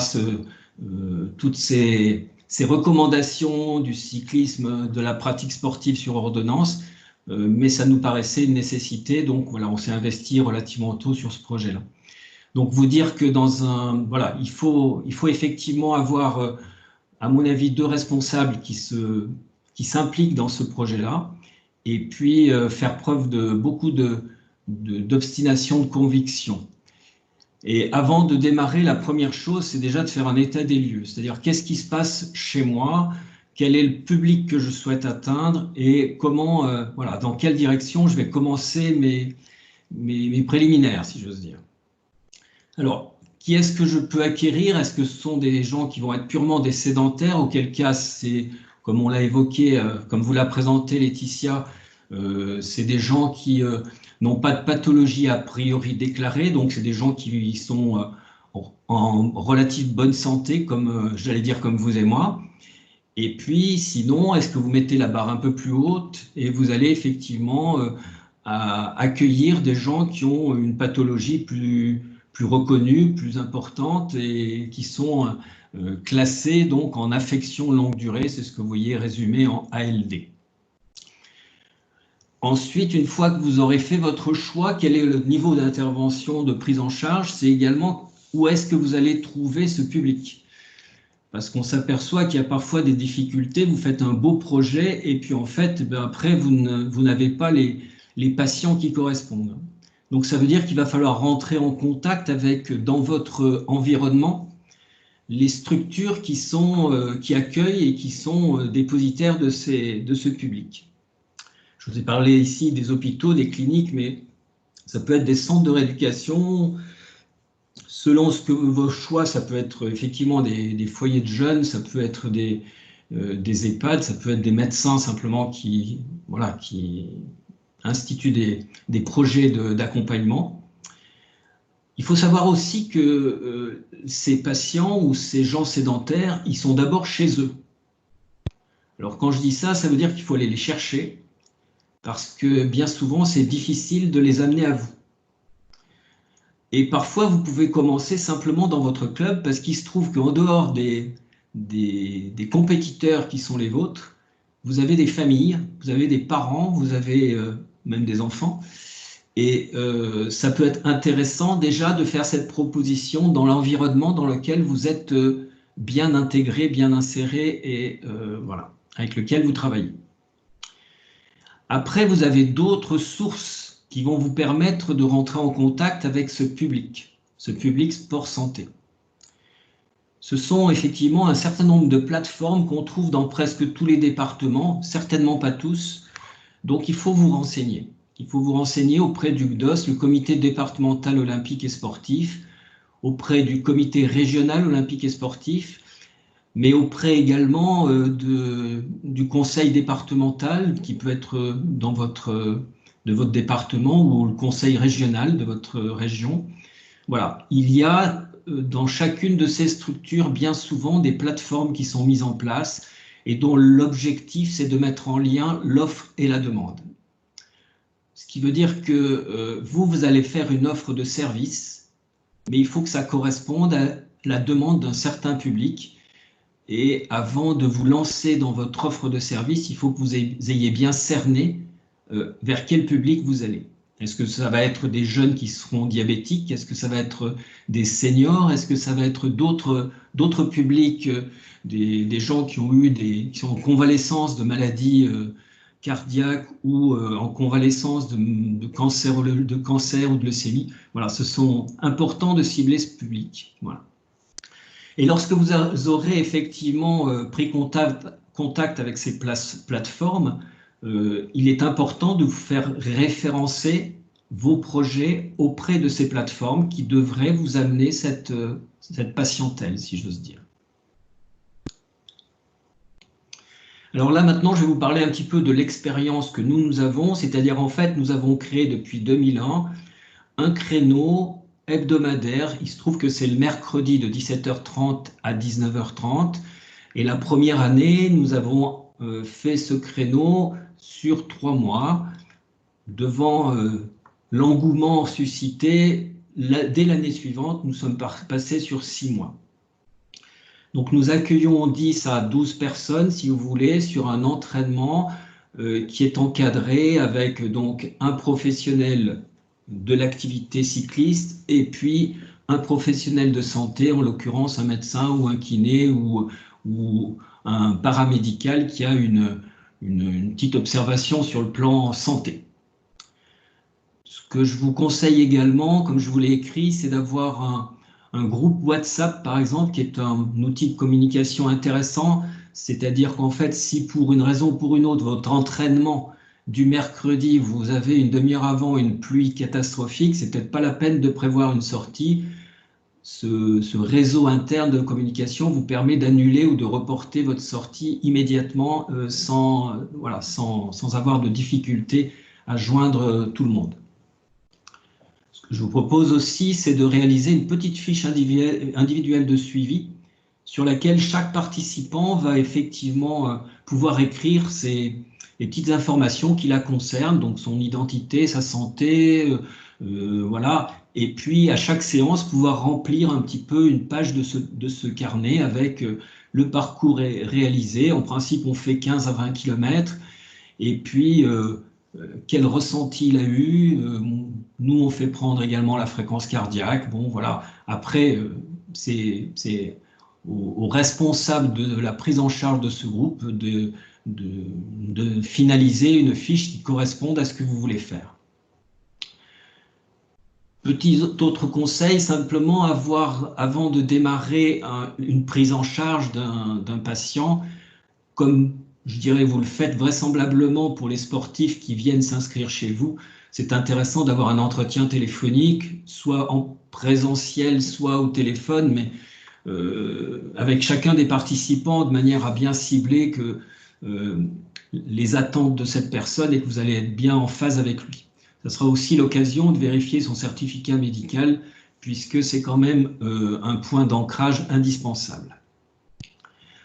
toutes ces recommandations du cyclisme, de la pratique sportive sur ordonnance, mais ça nous paraissait une nécessité, donc voilà, on s'est investi relativement tôt sur ce projet-là. Donc vous dire que voilà, il faut effectivement avoir, à mon avis, 2 responsables qui s'impliquent dans ce projet-là, et puis faire preuve de beaucoup d'obstination, de conviction. Et avant de démarrer, la première chose, c'est déjà de faire un état des lieux, c'est-à-dire qu'est-ce qui se passe chez moi, quel est le public que je souhaite atteindre et comment, voilà, dans quelle direction je vais commencer mes préliminaires, si j'ose dire. Alors, qui est-ce que je peux acquérir? Est-ce que ce sont des gens qui vont être purement des sédentaires, auquel cas c'est, comme on l'a évoqué, comme vous l'a présenté Laetitia, c'est des gens qui n'ont pas de pathologie a priori déclarée, donc c'est des gens qui sont en relative bonne santé, comme j'allais dire comme vous et moi. Et puis, sinon, est-ce que vous mettez la barre un peu plus haute et vous allez effectivement accueillir des gens qui ont une pathologie plus reconnue, plus importante et qui sont classés donc en affection longue durée, c'est ce que vous voyez résumé en ALD. Ensuite, une fois que vous aurez fait votre choix, quel est le niveau d'intervention, de prise en charge? C'est également où est-ce que vous allez trouver ce public? Parce qu'on s'aperçoit qu'il y a parfois des difficultés, vous faites un beau projet et puis en fait, après, vous n'avez pas les patients qui correspondent. Donc ça veut dire qu'il va falloir rentrer en contact avec, dans votre environnement, les structures qui accueillent et qui sont dépositaires de ce public. Je vous ai parlé ici des hôpitaux, des cliniques, mais ça peut être des centres de rééducation. Selon vos choix, ça peut être effectivement des foyers de jeunes, ça peut être des EHPAD, ça peut être des médecins simplement qui instituent des projets d'accompagnement. Il faut savoir aussi que ces patients ou ces gens sédentaires, ils sont d'abord chez eux. Alors quand je dis ça, ça veut dire qu'il faut aller les chercher, parce que bien souvent, c'est difficile de les amener à vous. Et parfois, vous pouvez commencer simplement dans votre club parce qu'il se trouve qu'en dehors des compétiteurs qui sont les vôtres, vous avez des familles, vous avez des parents, vous avez même des enfants. Et ça peut être intéressant déjà de faire cette proposition dans l'environnement dans lequel vous êtes bien intégré, bien inséré et voilà, avec lequel vous travaillez. Après, vous avez d'autres sources qui vont vous permettre de rentrer en contact avec ce public sport santé. Ce sont effectivement un certain nombre de plateformes qu'on trouve dans presque tous les départements, certainement pas tous, donc il faut vous renseigner. Il faut vous renseigner auprès du CDOS, le comité départemental olympique et sportif, auprès du comité régional olympique et sportif, mais auprès également du conseil départemental qui peut être de votre département ou le conseil régional de votre région. Voilà, il y a dans chacune de ces structures bien souvent des plateformes qui sont mises en place et dont l'objectif c'est de mettre en lien l'offre et la demande. Ce qui veut dire que vous allez faire une offre de service, mais il faut que ça corresponde à la demande d'un certain public. Et avant de vous lancer dans votre offre de service, il faut que vous ayez bien cerné vers quel public vous allez, Est-ce que ça va être des jeunes qui seront diabétiques? Est-ce que ça va être des seniors? Est-ce que ça va être d'autres publics, des gens qui sont en convalescence de maladies cardiaques ou en convalescence de cancer ou de leucémie? Voilà, ce sont importants de cibler ce public. Voilà. Et lorsque vous aurez effectivement pris contact avec ces plateformes, il est important de vous faire référencer vos projets auprès de ces plateformes qui devraient vous amener cette patientèle, si j'ose dire. Alors là, maintenant, je vais vous parler un petit peu de l'expérience que nous avons, c'est-à-dire, en fait, nous avons créé depuis 2001 un créneau hebdomadaire. Il se trouve que c'est le mercredi de 17h30 à 19h30. Et la première année, nous avons fait ce créneau sur 3 mois, devant l'engouement suscité. Dès l'année suivante, nous sommes passés sur 6 mois. Donc nous accueillons 10 à 12 personnes, si vous voulez, sur un entraînement qui est encadré avec donc un professionnel de l'activité cycliste et puis un professionnel de santé, en l'occurrence un médecin ou un kiné ou un paramédical qui a une petite observation sur le plan santé. Ce que je vous conseille également, comme je vous l'ai écrit, c'est d'avoir un groupe WhatsApp, par exemple, qui est un outil de communication intéressant, c'est-à-dire qu'en fait, si pour une raison ou pour une autre, votre entraînement du mercredi, vous avez une demi-heure avant une pluie catastrophique, c'est peut-être pas la peine de prévoir une sortie. Ce réseau interne de communication vous permet d'annuler ou de reporter votre sortie immédiatement sans avoir de difficulté à joindre tout le monde. Ce que je vous propose aussi, c'est de réaliser une petite fiche individuelle de suivi sur laquelle chaque participant va effectivement pouvoir écrire les petites informations qui la concernent, donc son identité, sa santé, voilà. Et puis, à chaque séance, pouvoir remplir un petit peu une page de ce carnet avec le parcours réalisé. En principe, on fait 15 à 20 km. Et puis, quel ressenti il a eu. Nous, on fait prendre également la fréquence cardiaque. Bon, voilà. Après, c'est aux responsables de la prise en charge de ce groupe de finaliser une fiche qui corresponde à ce que vous voulez faire. Petit autre conseil, simplement avant de démarrer une prise en charge d'un patient, comme je dirais vous le faites vraisemblablement pour les sportifs qui viennent s'inscrire chez vous, c'est intéressant d'avoir un entretien téléphonique, soit en présentiel, soit au téléphone, mais avec chacun des participants de manière à bien cibler que les attentes de cette personne et que vous allez être bien en phase avec lui. Ce sera aussi l'occasion de vérifier son certificat médical, puisque c'est quand même un point d'ancrage indispensable.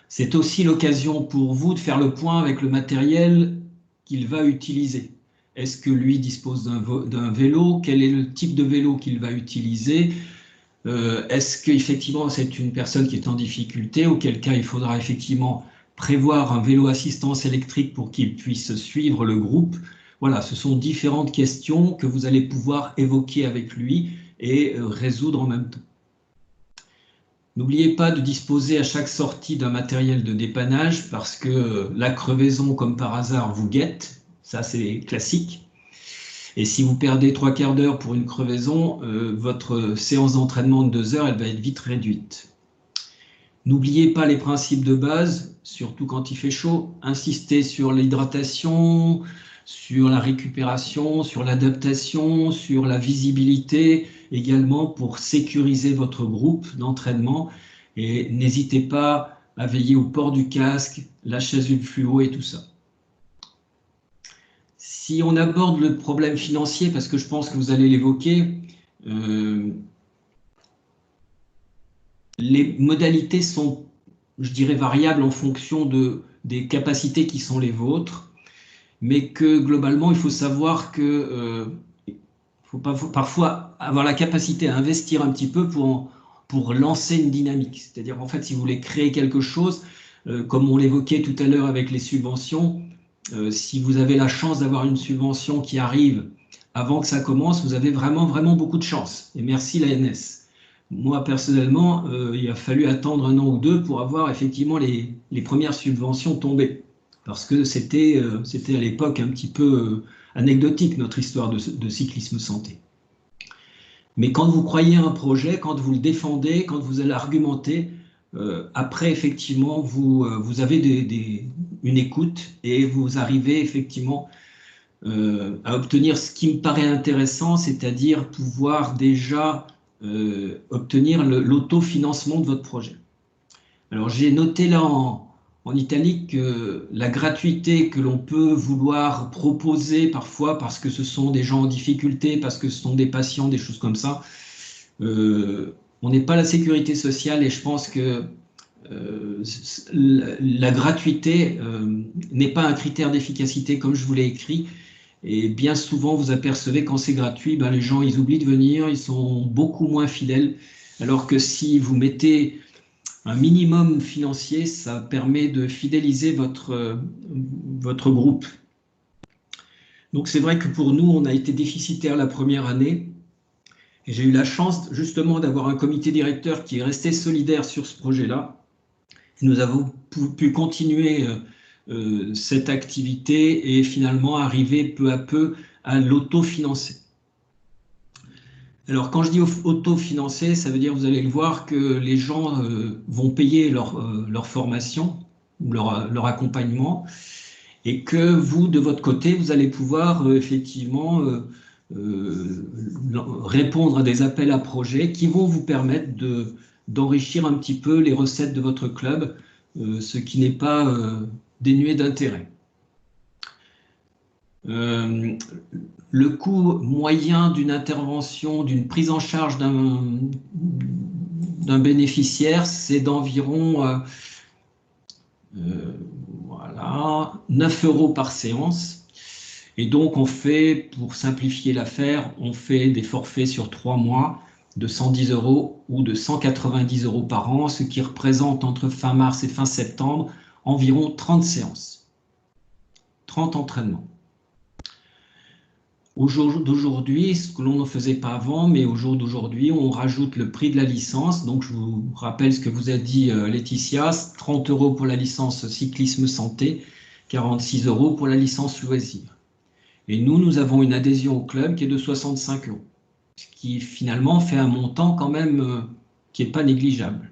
C'est aussi l'occasion pour vous de faire le point avec le matériel qu'il va utiliser. Est-ce que lui dispose d'un vélo? Quel est le type de vélo qu'il va utiliser? Est-ce qu'effectivement c'est une personne qui est en difficulté, auquel cas il faudra effectivement prévoir un vélo assistance électrique pour qu'il puisse suivre le groupe? Voilà, ce sont différentes questions que vous allez pouvoir évoquer avec lui et résoudre en même temps. N'oubliez pas de disposer à chaque sortie d'un matériel de dépannage parce que la crevaison, comme par hasard, vous guette. Ça, c'est classique. Et si vous perdez 3/4 d'heure pour une crevaison, votre séance d'entraînement de 2 heures, elle va être vite réduite. N'oubliez pas les principes de base, surtout quand il fait chaud. Insistez sur l'hydratation, sur la récupération, sur l'adaptation, sur la visibilité, également pour sécuriser votre groupe d'entraînement. Et n'hésitez pas à veiller au port du casque, la chasuble fluo et tout ça. Si on aborde le problème financier, parce que je pense que vous allez l'évoquer, les modalités sont, je dirais, variables en fonction des capacités qui sont les vôtres. Mais que globalement, il faut savoir que faut parfois avoir la capacité à investir un petit peu pour lancer une dynamique. C'est-à-dire, en fait, si vous voulez créer quelque chose, comme on l'évoquait tout à l'heure avec les subventions, si vous avez la chance d'avoir une subvention qui arrive avant que ça commence, vous avez vraiment beaucoup de chance. Et merci l'ANS. Moi, personnellement, il a fallu attendre 1 an ou 2 pour avoir effectivement les premières subventions tombées. Parce que c'était à l'époque un petit peu anecdotique, notre histoire de cyclisme santé. Mais quand vous croyez à un projet, quand vous le défendez, quand vous allez argumenter, après, effectivement, vous avez une écoute et vous arrivez effectivement à obtenir ce qui me paraît intéressant, c'est-à-dire pouvoir déjà obtenir l'autofinancement de votre projet. Alors, j'ai noté là en italique que la gratuité que l'on peut vouloir proposer parfois parce que ce sont des gens en difficulté, parce que ce sont des patients, des choses comme ça, on n'est pas la sécurité sociale et je pense que la gratuité n'est pas un critère d'efficacité comme je vous l'ai écrit. Et bien souvent, vous apercevez quand c'est gratuit, ben, les gens, ils oublient de venir, ils sont beaucoup moins fidèles. Alors que si vous mettez un minimum financier, ça permet de fidéliser votre groupe. Donc c'est vrai que pour nous, on a été déficitaire la première année. Et j'ai eu la chance justement d'avoir un comité directeur qui est resté solidaire sur ce projet-là. Nous avons pu continuer cette activité et finalement arriver peu à peu à l'autofinancer. Alors quand je dis autofinancer, ça veut dire, vous allez le voir, que les gens vont payer leur formation, leur accompagnement, et que vous, de votre côté, vous allez pouvoir effectivement répondre à des appels à projets qui vont vous permettre d'enrichir un petit peu les recettes de votre club, ce qui n'est pas dénué d'intérêt. Le coût moyen d'une intervention, d'une prise en charge d'un bénéficiaire, c'est d'environ 9 € par séance. Et donc on fait, pour simplifier l'affaire, on fait des forfaits sur 3 mois de 110 € ou de 190 € par an, ce qui représente entre fin mars et fin septembre environ 30 séances, 30 entraînements. Au jour d'aujourd'hui, ce que l'on ne faisait pas avant, mais au jour d'aujourd'hui, on rajoute le prix de la licence. Donc je vous rappelle ce que vous a dit Laetitia, 30 € pour la licence cyclisme santé, 46 € pour la licence loisir. Et nous avons une adhésion au club qui est de 65 €, ce qui finalement fait un montant quand même qui n'est pas négligeable.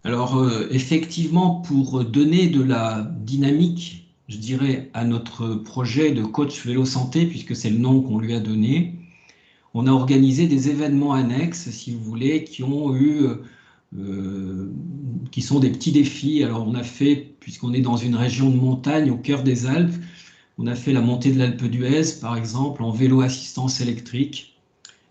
Alors effectivement, pour donner de la dynamique, je dirais, à notre projet de coach vélo santé, puisque c'est le nom qu'on lui a donné, on a organisé des événements annexes, si vous voulez, qui sont des petits défis. Alors on a fait, puisqu'on est dans une région de montagne au cœur des Alpes, on a fait la montée de l'Alpe d'Huez, par exemple, en vélo assistance électrique.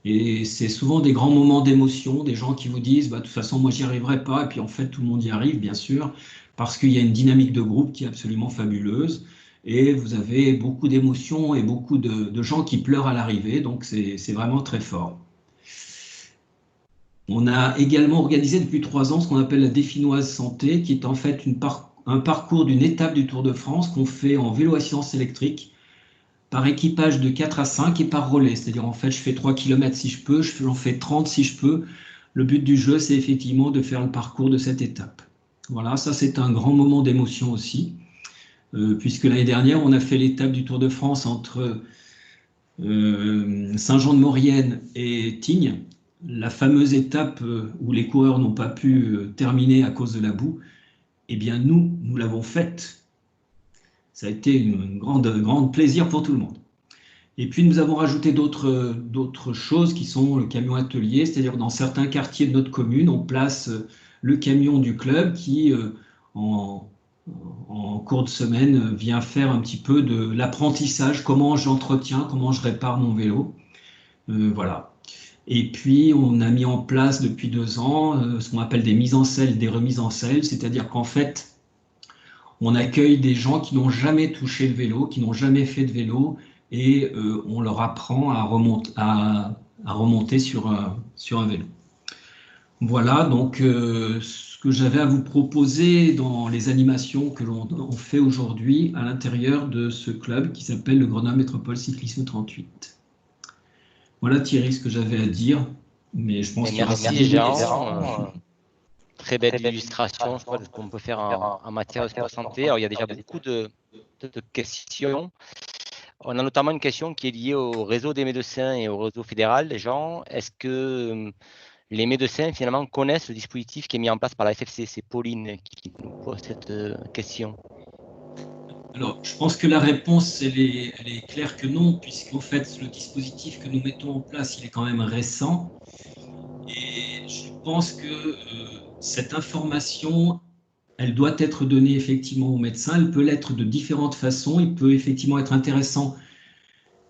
Et c'est souvent des grands moments d'émotion, des gens qui vous disent, bah, de toute façon, moi, j'y arriverai pas. Et puis, en fait, tout le monde y arrive, bien sûr, parce qu'il y a une dynamique de groupe qui est absolument fabuleuse. Et vous avez beaucoup d'émotions et beaucoup de gens qui pleurent à l'arrivée. Donc, c'est vraiment très fort. On a également organisé depuis 3 ans ce qu'on appelle la Définoise Santé, qui est en fait un parcours d'une étape du Tour de France qu'on fait en vélo assistance électrique, par équipage de 4 à 5 et par relais. C'est-à-dire, en fait, je fais 3 km si je peux, j'en fais 30 si je peux. Le but du jeu, c'est effectivement de faire le parcours de cette étape. Voilà, ça, c'est un grand moment d'émotion aussi, puisque l'année dernière, on a fait l'étape du Tour de France entre Saint-Jean-de-Maurienne et Tignes, la fameuse étape où les coureurs n'ont pas pu terminer à cause de la boue. Eh bien, nous l'avons faite. Ça a été un grand plaisir pour tout le monde. Et puis, nous avons rajouté d'autres choses qui sont le camion atelier, c'est-à-dire dans certains quartiers de notre commune, on place le camion du club qui, en cours de semaine, vient faire un petit peu de l'apprentissage, comment j'entretiens, comment je répare mon vélo. Voilà. Et puis, on a mis en place depuis 2 ans ce qu'on appelle des mises en selle, des remises en selle, c'est-à-dire qu'en fait, on accueille des gens qui n'ont jamais touché le vélo, qui n'ont jamais fait de vélo, et on leur apprend à remonter sur un vélo. Voilà, donc ce que j'avais à vous proposer dans les animations que l'on fait aujourd'hui à l'intérieur de ce club qui s'appelle le Grenoble Métropole Cyclisme 38. Voilà Thierry ce que j'avais à dire, mais je pense qu'il y aura merci Jean. Très belle illustration, je crois, de ce qu'on peut faire en matière de sport santé. Alors, il y a déjà beaucoup de questions. On a notamment une question qui est liée au réseau des médecins et au réseau fédéral. Jean, est-ce que les médecins, finalement, connaissent le dispositif qui est mis en place par la FFC? C'est Pauline qui nous pose cette question. Alors, je pense que la réponse, elle est claire que non, puisqu'en fait, le dispositif que nous mettons en place, il est quand même récent. Et je pense que cette information, elle doit être donnée effectivement aux médecins. Elle peut l'être de différentes façons. Il peut effectivement être intéressant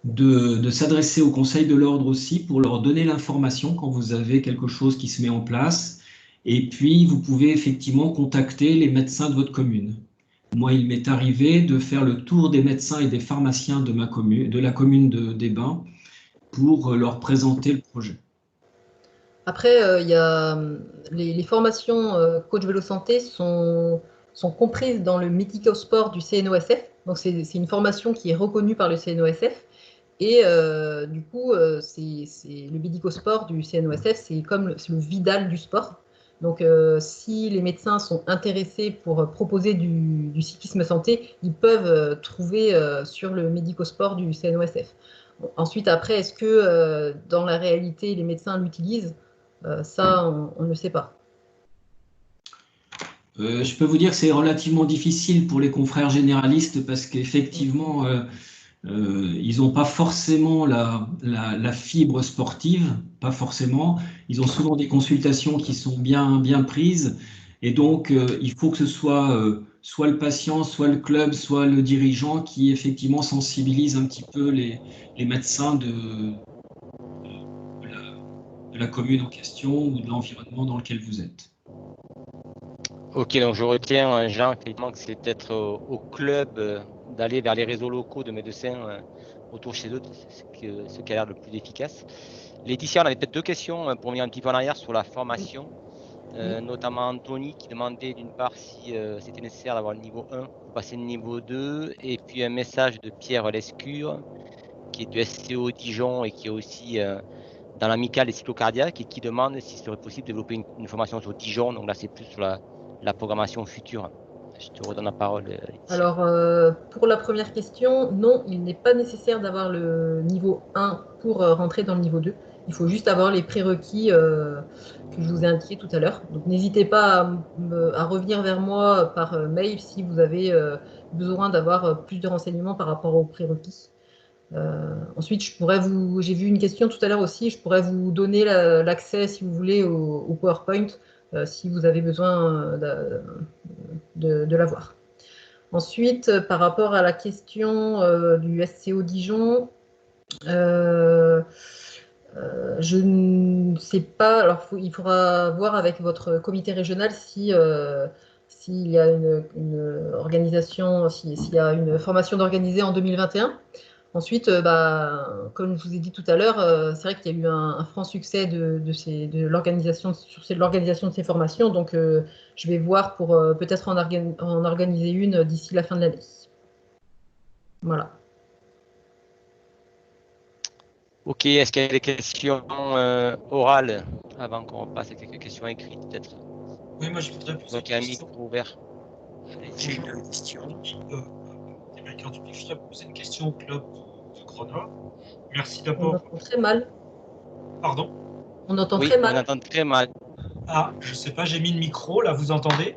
de s'adresser au Conseil de l'Ordre aussi pour leur donner l'information quand vous avez quelque chose qui se met en place. Et puis, vous pouvez effectivement contacter les médecins de votre commune. Moi, il m'est arrivé de faire le tour des médecins et des pharmaciens de ma commune, de la commune des Bains, pour leur présenter le projet. Après, il y a les formations coach vélo santé sont comprises dans le médico-sport du CNOSF. Donc, c'est une formation qui est reconnue par le CNOSF. Et du coup, c'est le médico-sport du CNOSF, c'est comme le Vidal du sport. Donc, si les médecins sont intéressés pour proposer du cyclisme santé, ils peuvent trouver sur le médico-sport du CNOSF. Bon, ensuite, après, est-ce que dans la réalité, les médecins l'utilisent? Ça, on ne sait pas. Je peux vous dire que c'est relativement difficile pour les confrères généralistes parce qu'effectivement, ils n'ont pas forcément la fibre sportive, pas forcément. Ils ont souvent des consultations qui sont bien prises. Et donc, il faut que ce soit soit le patient, soit le club, soit le dirigeant qui effectivement sensibilise un petit peu les médecins de la commune en question ou de l'environnement dans lequel vous êtes. Ok, donc je retiens, Jean, effectivement, que c'est peut-être au club d'aller vers les réseaux locaux de médecins autour de chez eux, ce qui a l'air le plus efficace. Laetitia, on avait peut-être deux questions pour revenir un petit peu en arrière sur la formation, notamment Anthony qui demandait d'une part si c'était nécessaire d'avoir le niveau 1 pour passer le niveau 2, et puis un message de Pierre Lescure qui est du SCO Dijon et qui est aussi dans l'amicale des cyclocardiaques et qui demande s'il serait possible de développer une formation sur Dijon. Donc là, c'est plus sur la programmation future. Je te redonne la parole, Laetitia. Alors, pour la première question, non, il n'est pas nécessaire d'avoir le niveau 1 pour rentrer dans le niveau 2. Il faut juste avoir les prérequis que je vous ai indiqués tout à l'heure. Donc, n'hésitez pas à revenir vers moi par mail si vous avez besoin d'avoir plus de renseignements par rapport aux prérequis. Ensuite, j'ai vu une question tout à l'heure aussi, je pourrais vous donner l'accès, si vous voulez, au PowerPoint, si vous avez besoin de l'avoir. Ensuite, par rapport à la question du SCO Dijon, je ne sais pas, alors il faudra voir avec votre comité régional s'il y a une organisation, s'il y a une formation d'organiser en 2021. Ensuite, comme je vous ai dit tout à l'heure, c'est vrai qu'il y a eu un franc succès de l'organisation de ces formations. Donc, je vais voir pour peut-être en organiser une d'ici la fin de l'année. Voilà. Ok, est-ce qu'il y a des questions orales avant qu'on repasse à quelques questions écrites, peut-être? Oui, moi je voudrais poser une question. Ouvert. J'ai une question. Je voudrais poser une question au club de Grenoble. Merci d'abord. On entend très mal. Pardon? On entend très mal. On entend très mal. Ah, je ne sais pas, j'ai mis le micro, là, vous entendez?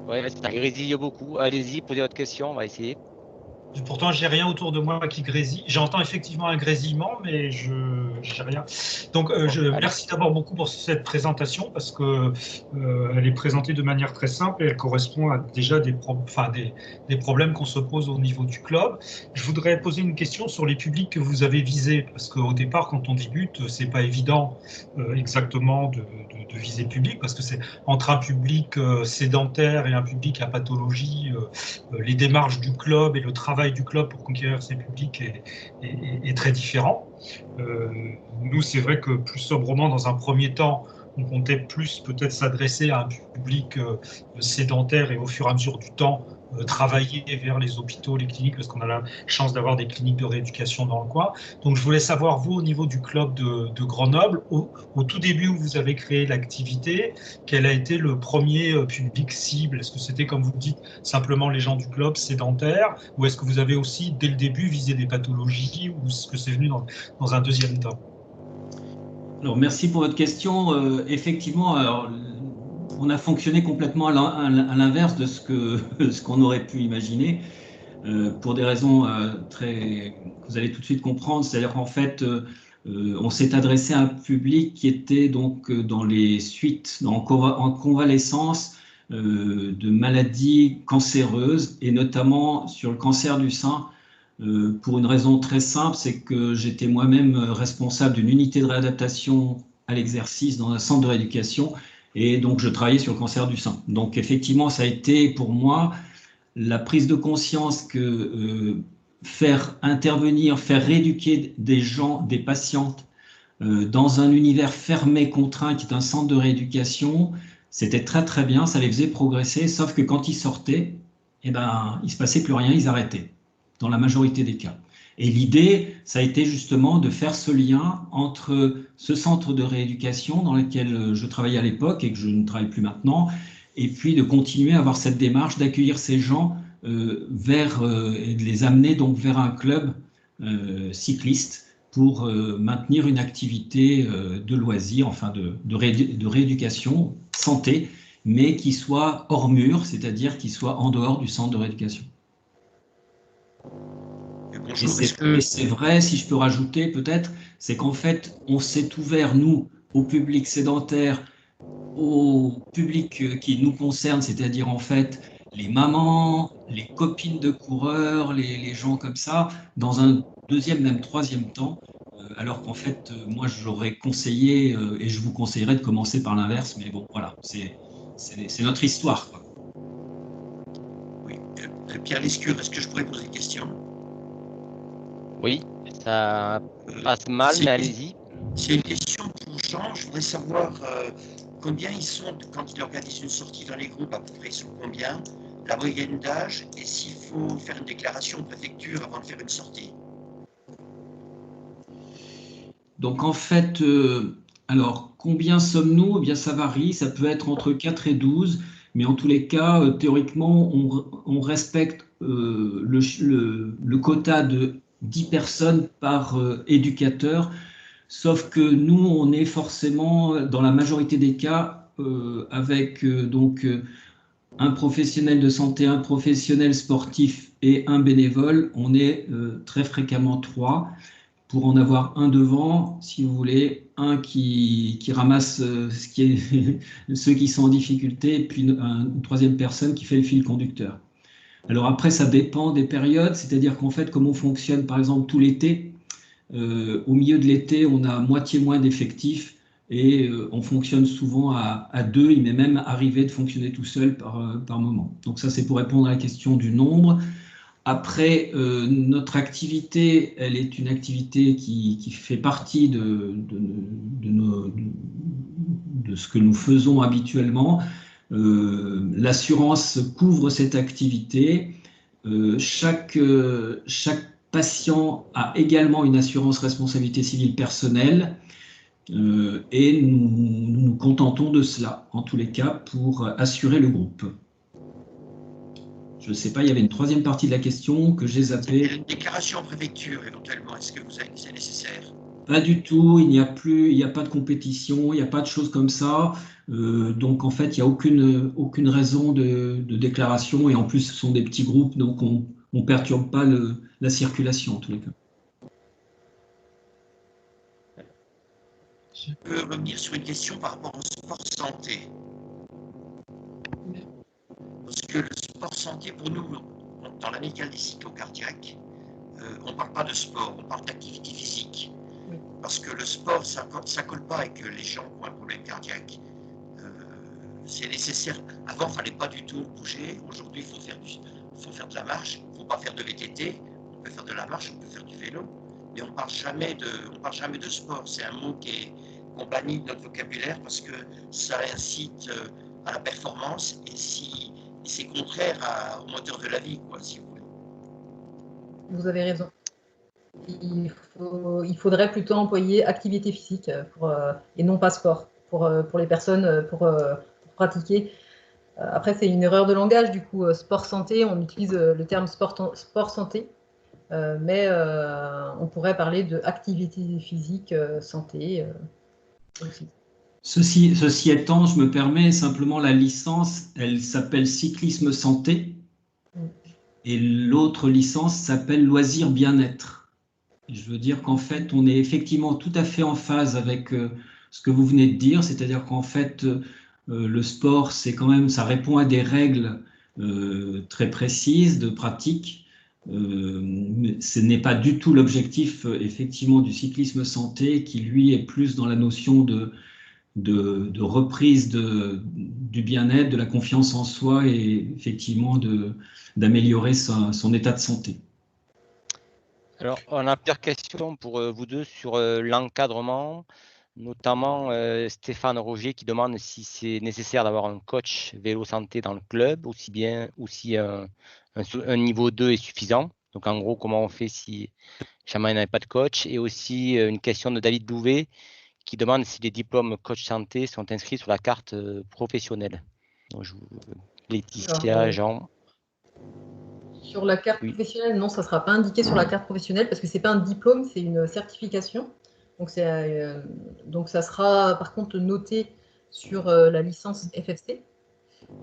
Oui, ça grésille beaucoup. Allez-y, posez votre question, on va essayer. Pourtant, j'ai rien autour de moi qui grésille. J'entends effectivement un grésillement, mais je n'ai rien. Donc, merci d'abord beaucoup pour cette présentation parce que elle est présentée de manière très simple et elle correspond à déjà des problèmes qu'on se pose au niveau du club. Je voudrais poser une question sur les publics que vous avez visés parce qu'au départ, quand on débute, c'est pas évident exactement de viser public parce que c'est entre un public sédentaire et un public à pathologie, les démarches du club et le travail travail du club pour conquérir ces publics est très différent. Nous, c'est vrai que plus sobrement, dans un premier temps, on comptait plus peut-être s'adresser à un public sédentaire et au fur et à mesure du temps travailler vers les hôpitaux, les cliniques, parce qu'on a la chance d'avoir des cliniques de rééducation dans le coin. Donc je voulais savoir, vous, au niveau du club de Grenoble, au tout début où vous avez créé l'activité, quel a été le premier public cible? Est-ce que c'était, comme vous dites, simplement les gens du club sédentaires, ou est-ce que vous avez aussi, dès le début, visé des pathologies, ou est-ce que c'est venu dans un deuxième temps? Alors, merci pour votre question. Effectivement, alors, on a fonctionné complètement à l'inverse de ce qu'on aurait pu imaginer, pour des raisons que vous allez tout de suite comprendre. C'est-à-dire qu'en fait, on s'est adressé à un public qui était donc dans les suites, en convalescence de maladies cancéreuses, et notamment sur le cancer du sein. Pour une raison très simple, c'est que j'étais moi-même responsable d'une unité de réadaptation à l'exercice dans un centre de rééducation, et donc je travaillais sur le cancer du sein. Donc effectivement, ça a été pour moi la prise de conscience que faire intervenir, faire rééduquer des gens, des patientes dans un univers fermé, contraint, qui est un centre de rééducation, c'était très très bien, ça les faisait progresser, sauf que quand ils sortaient, eh ben, il ne se passait plus rien, ils arrêtaient, dans la majorité des cas. Et l'idée, ça a été justement de faire ce lien entre ce centre de rééducation dans lequel je travaillais à l'époque et que je ne travaille plus maintenant, et puis de continuer à avoir cette démarche d'accueillir ces gens et de les amener donc vers un club cycliste pour maintenir une activité de loisir, enfin de rééducation, santé, mais qui soit hors mur, c'est-à-dire qui soit en dehors du centre de rééducation. Et c'est vrai, si je peux rajouter peut-être, c'est qu'en fait, on s'est ouvert, nous, au public sédentaire, au public qui nous concerne, c'est-à-dire en fait les mamans, les copines de coureurs, les gens comme ça, dans un deuxième, même troisième temps, alors qu'en fait, moi, j'aurais conseillé, et je vous conseillerais de commencer par l'inverse, mais bon, voilà, c'est notre histoire, quoi. Oui. Pierre Lescure, est-ce que je pourrais poser une question? Oui, ça passe mal, mais allez-y. C'est une question pour Jean. Je voudrais savoir combien ils sont, quand il organise une sortie dans les groupes, à peu près ils sont combien, la moyenne d'âge, et s'il faut faire une déclaration au préfecture avant de faire une sortie. Donc en fait, alors combien sommes-nous? Eh bien ça varie, ça peut être entre 4 et 12, mais en tous les cas, théoriquement, on respecte le quota de 10 personnes par éducateur, sauf que nous, on est forcément, dans la majorité des cas, avec donc un professionnel de santé, un professionnel sportif et un bénévole. On est très fréquemment 3, pour en avoir un devant, si vous voulez, un qui ramasse ceux qui sont en difficulté, et puis une troisième personne qui fait le fil conducteur. Alors après, ça dépend des périodes, c'est-à-dire qu'en fait, comme on fonctionne par exemple tout l'été, au milieu de l'été, on a moitié moins d'effectifs, et on fonctionne souvent à 2, il m'est même arrivé de fonctionner tout seul par moment. Donc ça, c'est pour répondre à la question du nombre. Après, notre activité, elle est une activité qui fait partie de ce que nous faisons habituellement. L'assurance couvre cette activité. Chaque patient a également une assurance responsabilité civile personnelle, et nous nous contentons de cela, en tous les cas, pour assurer le groupe. Je ne sais pas, il y avait une troisième partie de la question que j'ai zappée. Une déclaration en préfecture, éventuellement, est-ce que c'est nécessaire? Pas du tout, il n'y a pas de compétition, il n'y a pas de choses comme ça. Donc en fait, il n'y a aucune raison de déclaration, et en plus, ce sont des petits groupes, donc on ne perturbe pas la circulation en tous les cas. Je peux revenir sur une question par rapport au sport santé. Parce que le sport santé, pour nous, dans l'amicale des cyclo-cardiaques, on ne parle pas de sport, on parle d'activité physique. Parce que le sport, ça ne colle pas avec les gens qui ont un problème cardiaque. C'est nécessaire. Avant, il ne fallait pas du tout bouger. Aujourd'hui, il faut faire faut faire de la marche, il ne faut pas faire de VTT, on peut faire de la marche, on peut faire du vélo, mais on ne parle jamais de sport. C'est un mot qu'on bannit de notre vocabulaire parce que ça incite à la performance et c'est contraire au moteur de la vie, quoi, si vous voulez. Vous avez raison. Il faudrait plutôt employer activité physique et non pas sport pour les personnes pour pratiquer. Après, c'est une erreur de langage, du coup, sport santé, on utilise le terme sport santé, mais on pourrait parler de activité physique santé aussi. Ceci étant, je me permets simplement, la licence, elle s'appelle cyclisme santé et l'autre licence s'appelle loisir bien-être. Je veux dire qu'en fait, on est effectivement tout à fait en phase avec ce que vous venez de dire, c'est-à-dire qu'en fait, le sport, c'est quand même, ça répond à des règles très précises de pratique. Ce n'est pas du tout l'objectif, effectivement, du cyclisme santé, qui lui est plus dans la notion de reprise du bien-être, de la confiance en soi et effectivement d'améliorer son état de santé. Alors, on a plusieurs questions pour vous deux sur l'encadrement, notamment Stéphane Roger qui demande si c'est nécessaire d'avoir un coach vélo santé dans le club, ou si un niveau 2 est suffisant. Donc, en gros, comment on fait si jamais il n'y avait pas de coach? Et aussi une question de David Bouvet qui demande si les diplômes coach santé sont inscrits sur la carte professionnelle. Donc, Laetitia, Jean. Sur la carte professionnelle, non, ça ne sera pas indiqué sur la carte professionnelle parce que ce n'est pas un diplôme, c'est une certification. Donc, ça sera par contre noté sur la licence FFC,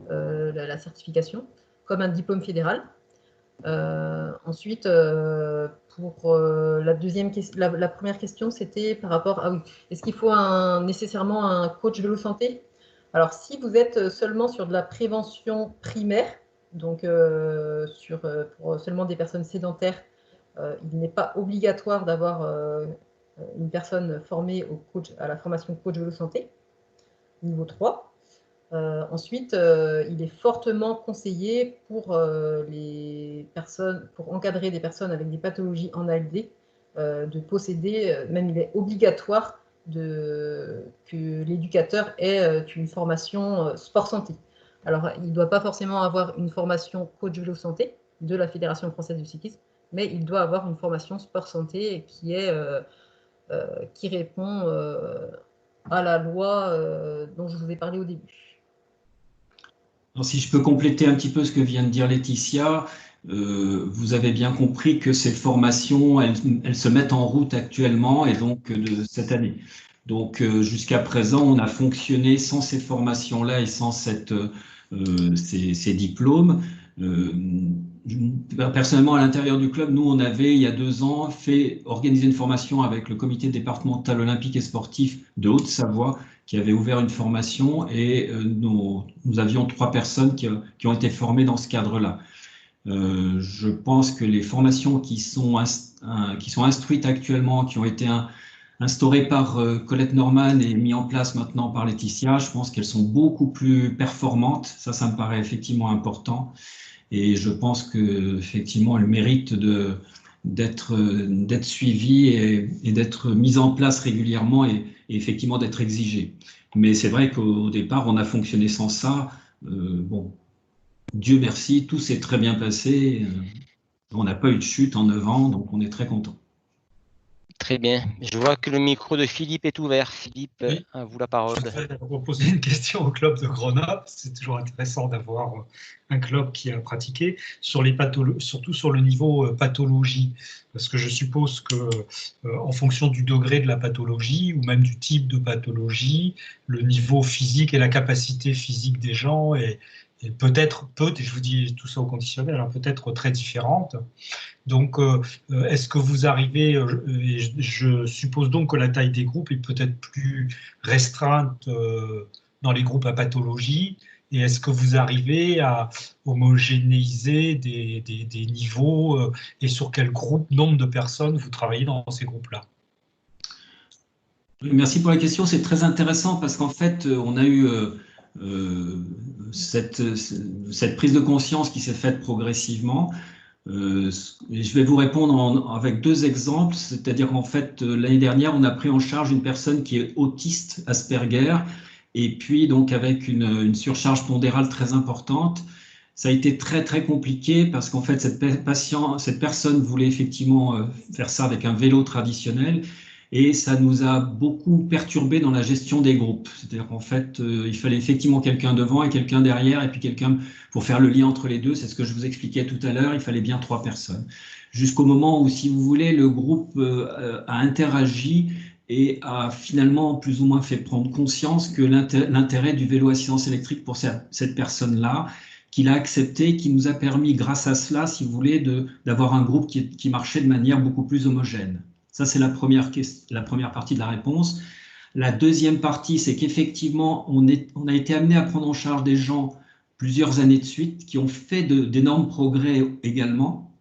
la certification, comme un diplôme fédéral. Ensuite, pour la première question, c'était par rapport à est-ce qu'il faut nécessairement un coach vélo santé? Alors, si vous êtes seulement sur de la prévention primaire, donc pour seulement des personnes sédentaires, il n'est pas obligatoire d'avoir une personne formée à la formation coach vélo santé, niveau 3. Ensuite, il est fortement conseillé pour encadrer des personnes avec des pathologies en ALD, de posséder, même il est obligatoire que l'éducateur ait une formation sport santé. Alors, il ne doit pas forcément avoir une formation coach vélo santé de la Fédération française du cyclisme, mais il doit avoir une formation sport santé qui répond à la loi dont je vous ai parlé au début. Alors, si je peux compléter un petit peu ce que vient de dire Laetitia, vous avez bien compris que ces formations, elles se mettent en route actuellement et donc de cette année. Donc jusqu'à présent, on a fonctionné sans ces formations-là et sans ces diplômes. Personnellement, à l'intérieur du club, nous, on avait, il y a 2 ans, organisé une formation avec le comité départemental olympique et sportif de Haute-Savoie qui avait ouvert une formation et nous avions 3 personnes qui ont été formées dans ce cadre-là. Je pense que les formations qui sont instruites actuellement, qui ont été instaurées par Colette Norman et mises en place maintenant par Laetitia, je pense qu'elles sont beaucoup plus performantes. Ça me paraît effectivement important. Et je pense qu'effectivement, elles méritent d'être suivies et d'être mises en place régulièrement et effectivement d'être exigées. Mais c'est vrai qu'au départ, on a fonctionné sans ça. Bon, Dieu merci, tout s'est très bien passé. On n'a pas eu de chute en 9 ans, donc on est très content. Très bien. Je vois que le micro de Philippe est ouvert. Philippe, oui. À vous la parole. Je vais vous poser une question au club de Grenoble. C'est toujours intéressant d'avoir un club qui a pratiqué sur surtout sur le niveau pathologie. Parce que je suppose que en fonction du degré de la pathologie ou même du type de pathologie, le niveau physique et la capacité physique des gens est peut-être, et je vous dis tout ça au conditionnel, hein, peut-être très différente. Donc, est-ce que vous arrivez, et je suppose donc que la taille des groupes est peut-être plus restreinte dans les groupes à pathologie, et est-ce que vous arrivez à homogénéiser des niveaux et sur quel nombre de personnes vous travaillez dans ces groupes-là? Merci pour la question, c'est très intéressant parce qu'en fait, on a eu cette prise de conscience qui s'est faite progressivement. Je vais vous répondre avec 2 exemples, c'est-à-dire qu'en fait, l'année dernière, on a pris en charge une personne qui est autiste Asperger, et puis donc avec une surcharge pondérale très importante. Ça a été très très compliqué parce qu'en fait, cette personne voulait effectivement faire ça avec un vélo traditionnel, et ça nous a beaucoup perturbé dans la gestion des groupes. C'est-à-dire qu'en fait, il fallait effectivement quelqu'un devant et quelqu'un derrière, et puis quelqu'un pour faire le lien entre les deux. C'est ce que je vous expliquais tout à l'heure, il fallait bien 3 personnes. Jusqu'au moment où, si vous voulez, le groupe a interagi et a finalement plus ou moins fait prendre conscience que l'intérêt du vélo assistance électrique pour cette personne-là, qu'il a accepté, qui nous a permis, grâce à cela, si vous voulez, d'avoir un groupe qui marchait de manière beaucoup plus homogène. Ça, c'est la première partie de la réponse. La deuxième partie, c'est qu'effectivement, on a été amené à prendre en charge des gens plusieurs années de suite qui ont fait d'énormes progrès également,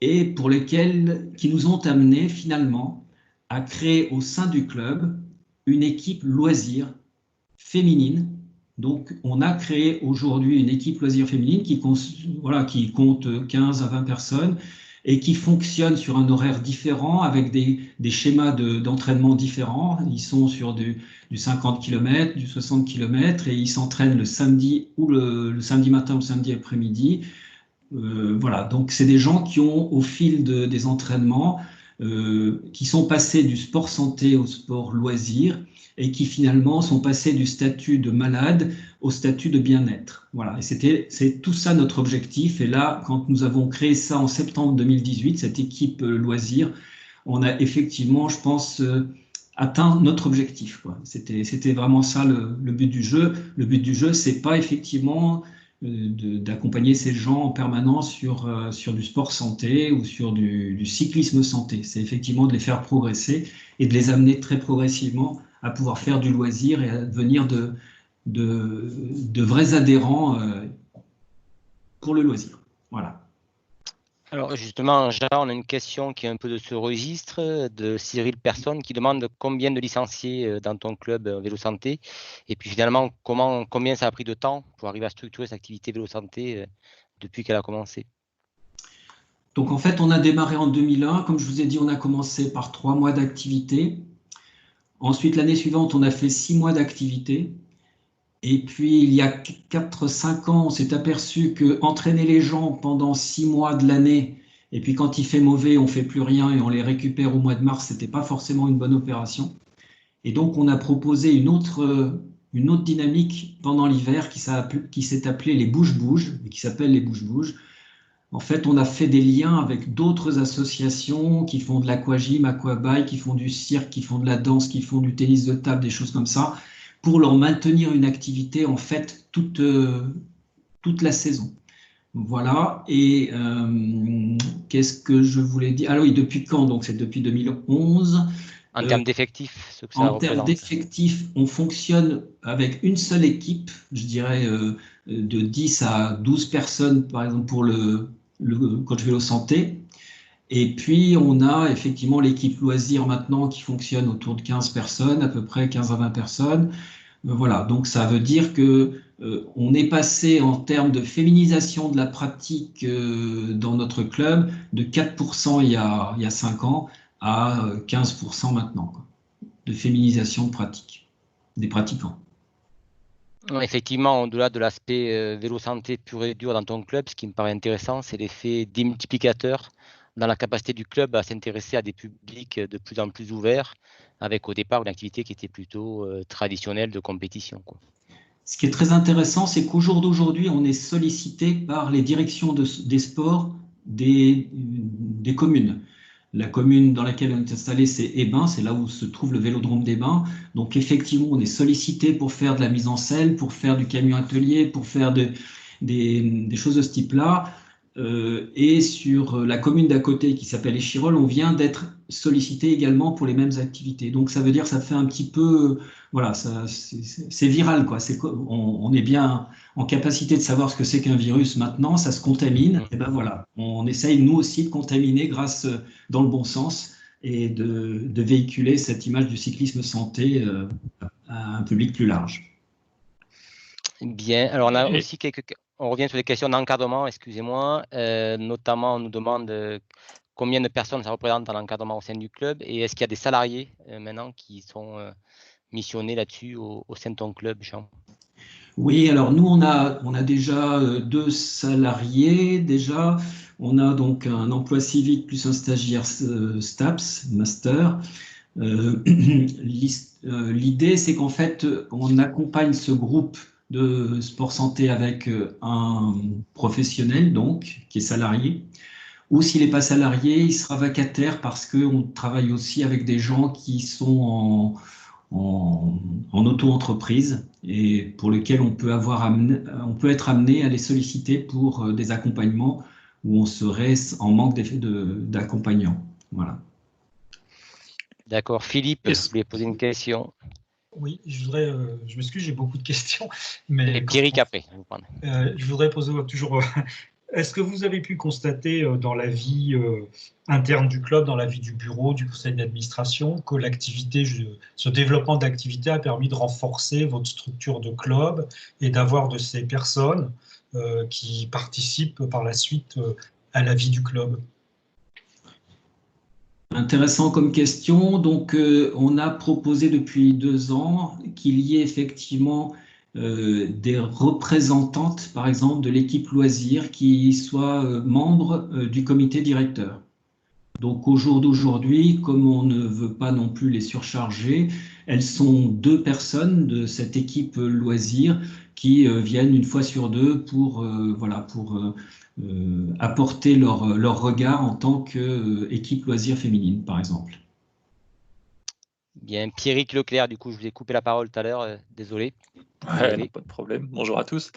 et pour lesquels, qui nous ont amenés finalement à créer au sein du club une équipe loisir féminine. Donc, on a créé aujourd'hui une équipe loisir féminine qui compte 15 à 20 personnes et qui fonctionne sur un horaire différent, avec des schémas d'entraînement différents. Ils sont sur du 50 km, du 60 km, et ils s'entraînent le samedi ou le samedi matin ou le samedi après-midi. Voilà, donc c'est des gens qui ont, au fil des entraînements, qui sont passés du sport santé au sport loisir, et qui finalement sont passés du statut de malade au statut de bien-être. Voilà, et c'est tout ça notre objectif. Et là, quand nous avons créé ça en septembre 2018, cette équipe loisir, on a effectivement, je pense, atteint notre objectif. C'était vraiment ça le but du jeu. Le but du jeu, c'est pas effectivement d'accompagner ces gens en permanence sur du sport santé ou sur du cyclisme santé. C'est effectivement de les faire progresser et de les amener très progressivement à pouvoir faire du loisir et à devenir de vrais adhérents pour le loisir. Voilà. Alors justement, Jean, on a une question qui est un peu de ce registre, de Cyril Personne, qui demande combien de licenciés dans ton club Vélo Santé, et puis finalement combien ça a pris de temps pour arriver à structurer cette activité Vélo Santé depuis qu'elle a commencé. Donc en fait, on a démarré en 2001. Comme je vous ai dit, on a commencé par 3 mois d'activité. Ensuite, l'année suivante, on a fait 6 mois d'activité. Et puis, il y a 4-5 ans, on s'est aperçu qu'entraîner les gens pendant 6 mois de l'année, et puis quand il fait mauvais, on ne fait plus rien et on les récupère au mois de mars, ce n'était pas forcément une bonne opération. Et donc, on a proposé une autre dynamique pendant l'hiver qui s'est appelée les bouge-bouge, et qui s'appelle les bouge-bouge. En fait, on a fait des liens avec d'autres associations qui font de l'aquagym, aquabike, qui font du cirque, qui font de la danse, qui font du tennis de table, des choses comme ça, pour leur maintenir une activité en fait toute la saison. Voilà. Et qu'est-ce que je voulais dire? Alors oui, depuis quand? Donc c'est depuis 2011. En termes d'effectifs, ce que ça représente. En termes d'effectifs, on fonctionne avec une seule équipe, je dirais de 10 à 12 personnes, par exemple, pour le coach vélo santé. Et puis, on a effectivement l'équipe loisir maintenant qui fonctionne autour de 15 personnes, à peu près 15 à 20 personnes. Voilà, donc ça veut dire que on est passé en termes de féminisation de la pratique dans notre club de 4% il y a 5 ans à 15% maintenant, quoi, de féminisation de pratique, des pratiquants. Effectivement, au-delà de l'aspect vélo santé pur et dur dans ton club, ce qui me paraît intéressant, c'est l'effet démultiplicateur dans la capacité du club à s'intéresser à des publics de plus en plus ouverts, avec au départ une activité qui était plutôt traditionnelle de compétition, quoi. Ce qui est très intéressant, c'est qu'au jour d'aujourd'hui, on est sollicité par les directions des sports des communes. La commune dans laquelle on est installé, c'est Hébin, c'est là où se trouve le vélodrome d'Hébin. Donc effectivement, on est sollicité pour faire de la mise en selle, pour faire du camion atelier, pour faire des choses de ce type-là. Et sur la commune d'à côté qui s'appelle Échirolles, on vient d'être sollicité également pour les mêmes activités. Donc ça veut dire que ça fait un petit peu, voilà, c'est viral, quoi. On est bien en capacité de savoir ce que c'est qu'un virus maintenant, ça se contamine, et ben voilà, on essaye nous aussi de contaminer grâce dans le bon sens et de véhiculer cette image du cyclisme santé à un public plus large. Bien, alors on a aussi on revient sur les questions d'encadrement, excusez-moi, notamment on nous demande combien de personnes ça représente dans l'encadrement au sein du club et est-ce qu'il y a des salariés maintenant qui sont missionnés là-dessus au sein de ton club, Jean? Oui, alors nous, on a déjà 2 salariés. Déjà, on a donc un emploi civique plus un stagiaire STAPS, master. L'idée, c'est qu'en fait, on accompagne ce groupe de sport santé avec un professionnel, donc, qui est salarié. Ou s'il n'est pas salarié, il sera vacataire parce qu'on travaille aussi avec des gens qui sont en auto-entreprise et pour lesquels on peut être amené à les solliciter pour des accompagnements où on serait en manque d'accompagnants. Voilà. D'accord. Philippe, vous voulez poser une question? Oui, je m'excuse, j'ai beaucoup de questions. Mais Pierrick après. Je voudrais poser toujours... Est-ce que vous avez pu constater dans la vie interne du club, dans la vie du bureau, du conseil d'administration, que ce développement d'activité a permis de renforcer votre structure de club et d'avoir de ces personnes qui participent par la suite à la vie du club? Intéressant comme question. Donc, on a proposé depuis 2 ans qu'il y ait effectivement des représentantes, par exemple, de l'équipe loisirs qui soient membres du comité directeur. Donc, au jour d'aujourd'hui, comme on ne veut pas non plus les surcharger, elles sont 2 personnes de cette équipe loisirs qui viennent une fois sur 2 pour apporter leur regard en tant qu'équipe loisirs féminine, par exemple. Bien, Pierrick Leclerc, du coup, je vous ai coupé la parole tout à l'heure, désolé. Ouais, pas de problème. Bonjour à tous.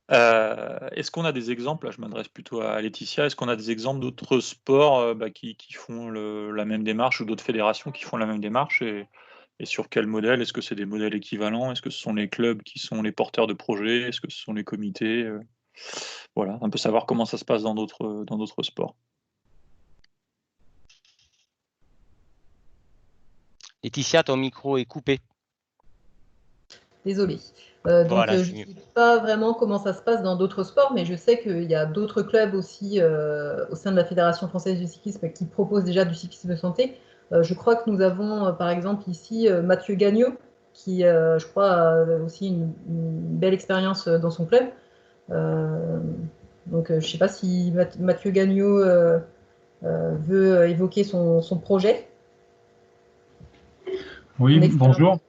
Est-ce qu'on a des exemples, là je m'adresse plutôt à Laetitia, est-ce qu'on a des exemples d'autres sports qui font la même démarche ou d'autres fédérations qui font la même démarche et sur quel modèle? Est-ce que c'est des modèles équivalents? Est-ce que ce sont les clubs qui sont les porteurs de projets? Est-ce que ce sont les comités? Voilà, un peu savoir comment ça se passe dans d'autres sports. Laetitia, ton micro est coupé. Désolée. Voilà, je ne sais pas vraiment comment ça se passe dans d'autres sports, mais je sais qu'il y a d'autres clubs aussi au sein de la Fédération française du cyclisme qui proposent déjà du cyclisme santé. Je crois que nous avons par exemple ici Mathieu Gagnon, qui je crois a aussi une belle expérience dans son club. Donc je ne sais pas si Mathieu Gagnon veut évoquer son projet. Oui, bonjour.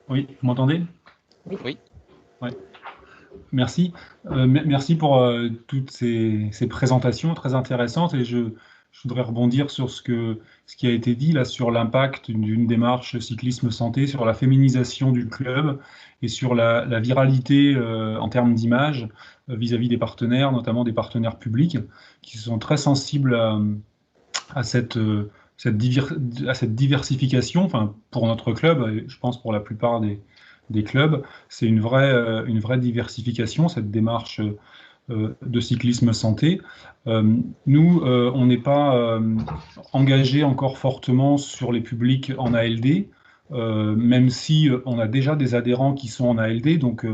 Oui, vous m'entendez? Oui. Ouais. Merci. Merci pour toutes ces présentations très intéressantes et je voudrais rebondir sur ce qui a été dit là sur l'impact d'une démarche cyclisme santé, sur la féminisation du club et sur la viralité en termes d'image vis-à-vis des partenaires, notamment des partenaires publics, qui sont très sensibles à cette diversification. Enfin, pour notre club, et je pense pour la plupart des clubs, c'est une vraie diversification, cette démarche de cyclisme santé. Nous, on n'est pas engagé encore fortement sur les publics en ALD, même si on a déjà des adhérents qui sont en ALD, donc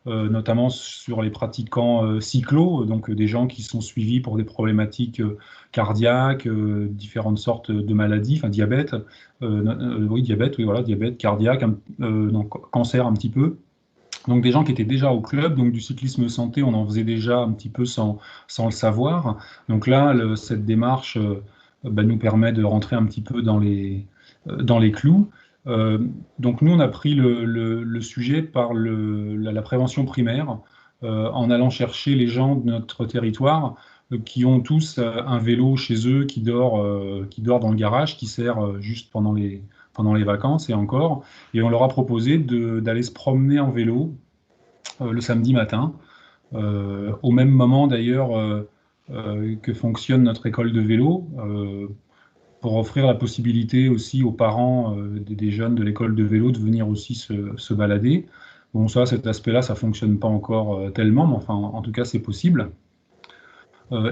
notamment sur les pratiquants cyclo, donc des gens qui sont suivis pour des problématiques cardiaques, différentes sortes de maladies, enfin diabète, diabète cardiaque, donc cancer un petit peu. Donc des gens qui étaient déjà au club, donc du cyclisme santé, on en faisait déjà un petit peu sans le savoir. Donc là, cette démarche nous permet de rentrer un petit peu dans les clous. Donc nous, on a pris le sujet par la prévention primaire, en allant chercher les gens de notre territoire qui ont tous un vélo chez eux qui dort dans le garage, qui sert juste pendant les vacances et encore. Et on leur a proposé d'aller se promener en vélo le samedi matin, au même moment d'ailleurs que fonctionne notre école de vélo, pour offrir la possibilité aussi aux parents des jeunes de l'école de vélo de venir aussi se balader. Bon, cet aspect-là, ça ne fonctionne pas encore tellement, mais enfin, en tout cas, c'est possible.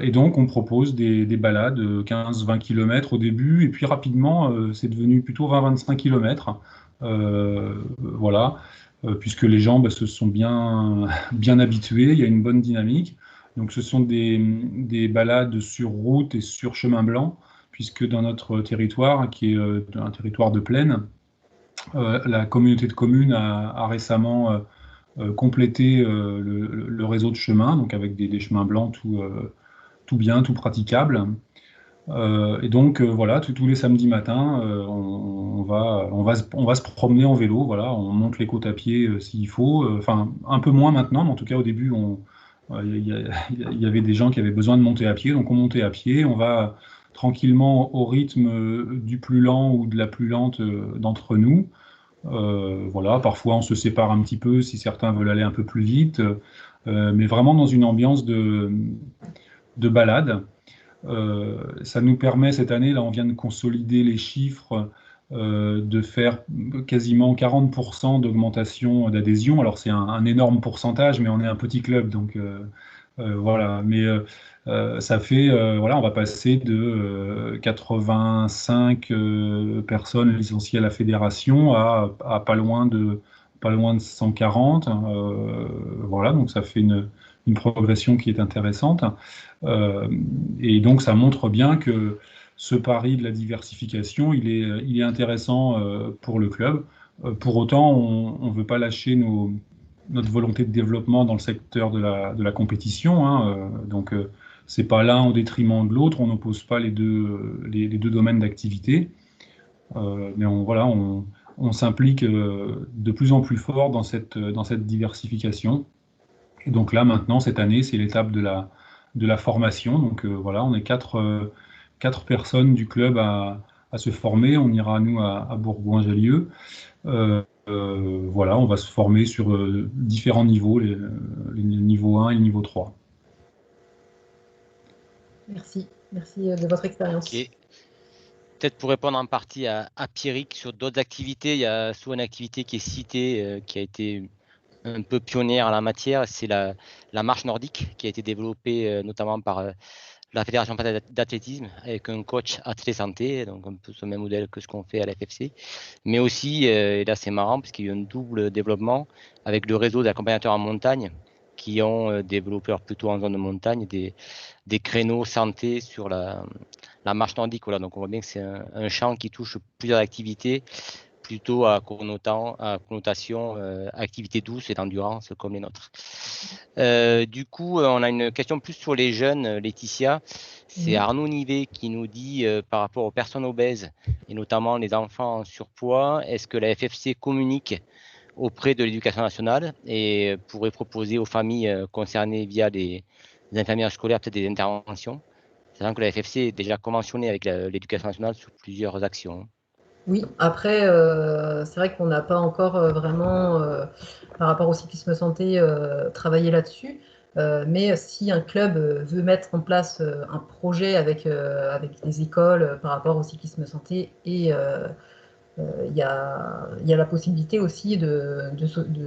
Et donc, on propose des balades 15-20 km au début, et puis rapidement, c'est devenu plutôt 20-25 km. Voilà. puisque les gens se sont bien habitués, il y a une bonne dynamique. Donc ce sont des balades sur route et sur chemin blanc, puisque dans notre territoire, qui est un territoire de plaine, la communauté de communes a récemment complété le réseau de chemins, donc avec des chemins blancs tout bien, tout praticable. Et donc voilà, tous les samedis matins, on va se promener en vélo. Voilà, on monte les côtes à pied s'il faut. Enfin, un peu moins maintenant, mais en tout cas au début, il y avait des gens qui avaient besoin de monter à pied, donc on montait à pied. On va tranquillement au rythme du plus lent ou de la plus lente d'entre nous. Voilà, parfois on se sépare un petit peu si certains veulent aller un peu plus vite, mais vraiment dans une ambiance de balade. Ça nous permet cette année, là on vient de consolider les chiffres, de faire quasiment 40% d'augmentation d'adhésion. Alors c'est un énorme pourcentage, mais on est un petit club, donc voilà. Mais ça fait, voilà, on va passer de 85 personnes licenciées à la fédération à pas loin de 140. Voilà, donc ça fait une progression qui est intéressante. Et donc ça montre bien que ce pari de la diversification, il est intéressant pour le club. Pour autant, on ne veut pas lâcher notre volonté de développement dans le secteur de la compétition, hein. Donc c'est pas l'un au détriment de l'autre, on n'oppose pas les deux domaines d'activité. Mais on s'implique de plus en plus fort dans cette diversification. Et donc là, maintenant, cette année, c'est l'étape de la formation. Donc voilà, on est quatre personnes du club à se former. On ira, nous, à Bourgoin-Jallieu. Voilà, on va se former sur différents niveaux, les niveaux 1 et le niveau 3. Merci de votre expérience. Okay. Peut-être pour répondre en partie à Pierrick sur d'autres activités, il y a souvent une activité qui est citée, qui a été un peu pionnière en la matière, c'est la marche nordique qui a été développée notamment par la Fédération d'athlétisme avec un coach athlète santé, donc un peu ce même modèle que ce qu'on fait à la FFC. Mais aussi, et là c'est marrant parce qu'il y a eu un double développement avec le réseau d'accompagnateurs en montagne qui ont développé, plutôt en zone de montagne, des créneaux santé sur la marche nordique. Voilà. Donc on voit bien que c'est un champ qui touche plusieurs activités, plutôt à connotation activité douce et d'endurance comme les nôtres. Du coup, on a une question plus sur les jeunes, Laetitia. C'est Arnaud Nivet qui nous dit par rapport aux personnes obèses et notamment les enfants en surpoids, est-ce que la FFC communique auprès de l'éducation nationale et pourrait proposer aux familles concernées via des infirmières scolaires peut-être des interventions, sachant que la FFC est déjà conventionnée avec l'éducation nationale sur plusieurs actions. Oui, après, c'est vrai qu'on n'a pas encore vraiment, par rapport au cyclisme santé, travaillé là-dessus. Mais si un club veut mettre en place un projet avec des écoles par rapport au cyclisme santé, et il y a la possibilité aussi de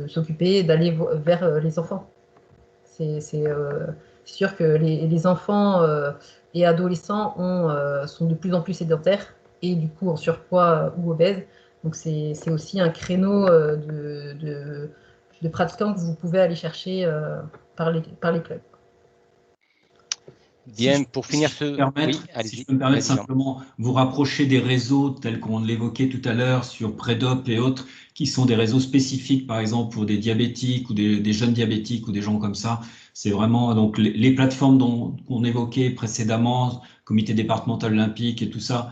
s'occuper, d'aller vers les enfants. C'est sûr que les enfants et adolescents sont de plus en plus sédentaires et du coup en surpoids ou obèses. Donc c'est aussi un créneau de pratiquants que vous pouvez aller chercher par les clubs. Bien, pour finir si je peux me permettre simplement vous rapprocher des réseaux tels qu'on l'évoquait tout à l'heure sur Prédop et autres, qui sont des réseaux spécifiques, par exemple pour des diabétiques ou des jeunes diabétiques ou des gens comme ça. C'est vraiment donc les plateformes qu'on évoquait précédemment, comité départemental olympique et tout ça.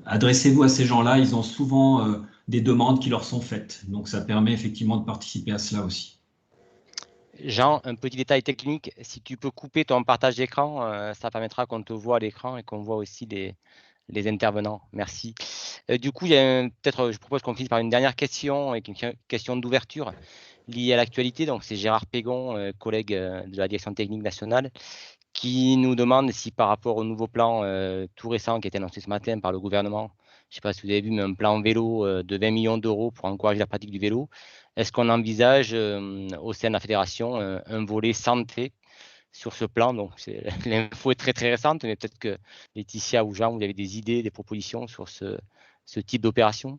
Adressez-vous à ces gens-là, ils ont souvent des demandes qui leur sont faites. Donc ça permet effectivement de participer à cela aussi. Jean, un petit détail technique, si tu peux couper ton partage d'écran, ça permettra qu'on te voit à l'écran et qu'on voit aussi les intervenants. Merci. Du coup, peut-être, je propose qu'on finisse par une dernière question, avec une question d'ouverture liée à l'actualité. Donc, c'est Gérard Pégon, collègue de la direction technique nationale, qui nous demande si par rapport au nouveau plan tout récent qui a été annoncé ce matin par le gouvernement, je ne sais pas si vous avez vu, mais un plan vélo de 20 millions d'euros pour encourager la pratique du vélo. Est-ce qu'on envisage au sein de la fédération un volet santé sur ce plan? Donc, l'info est très très récente, mais peut-être que Laetitia ou Jean, vous avez des idées, des propositions sur ce type d'opération?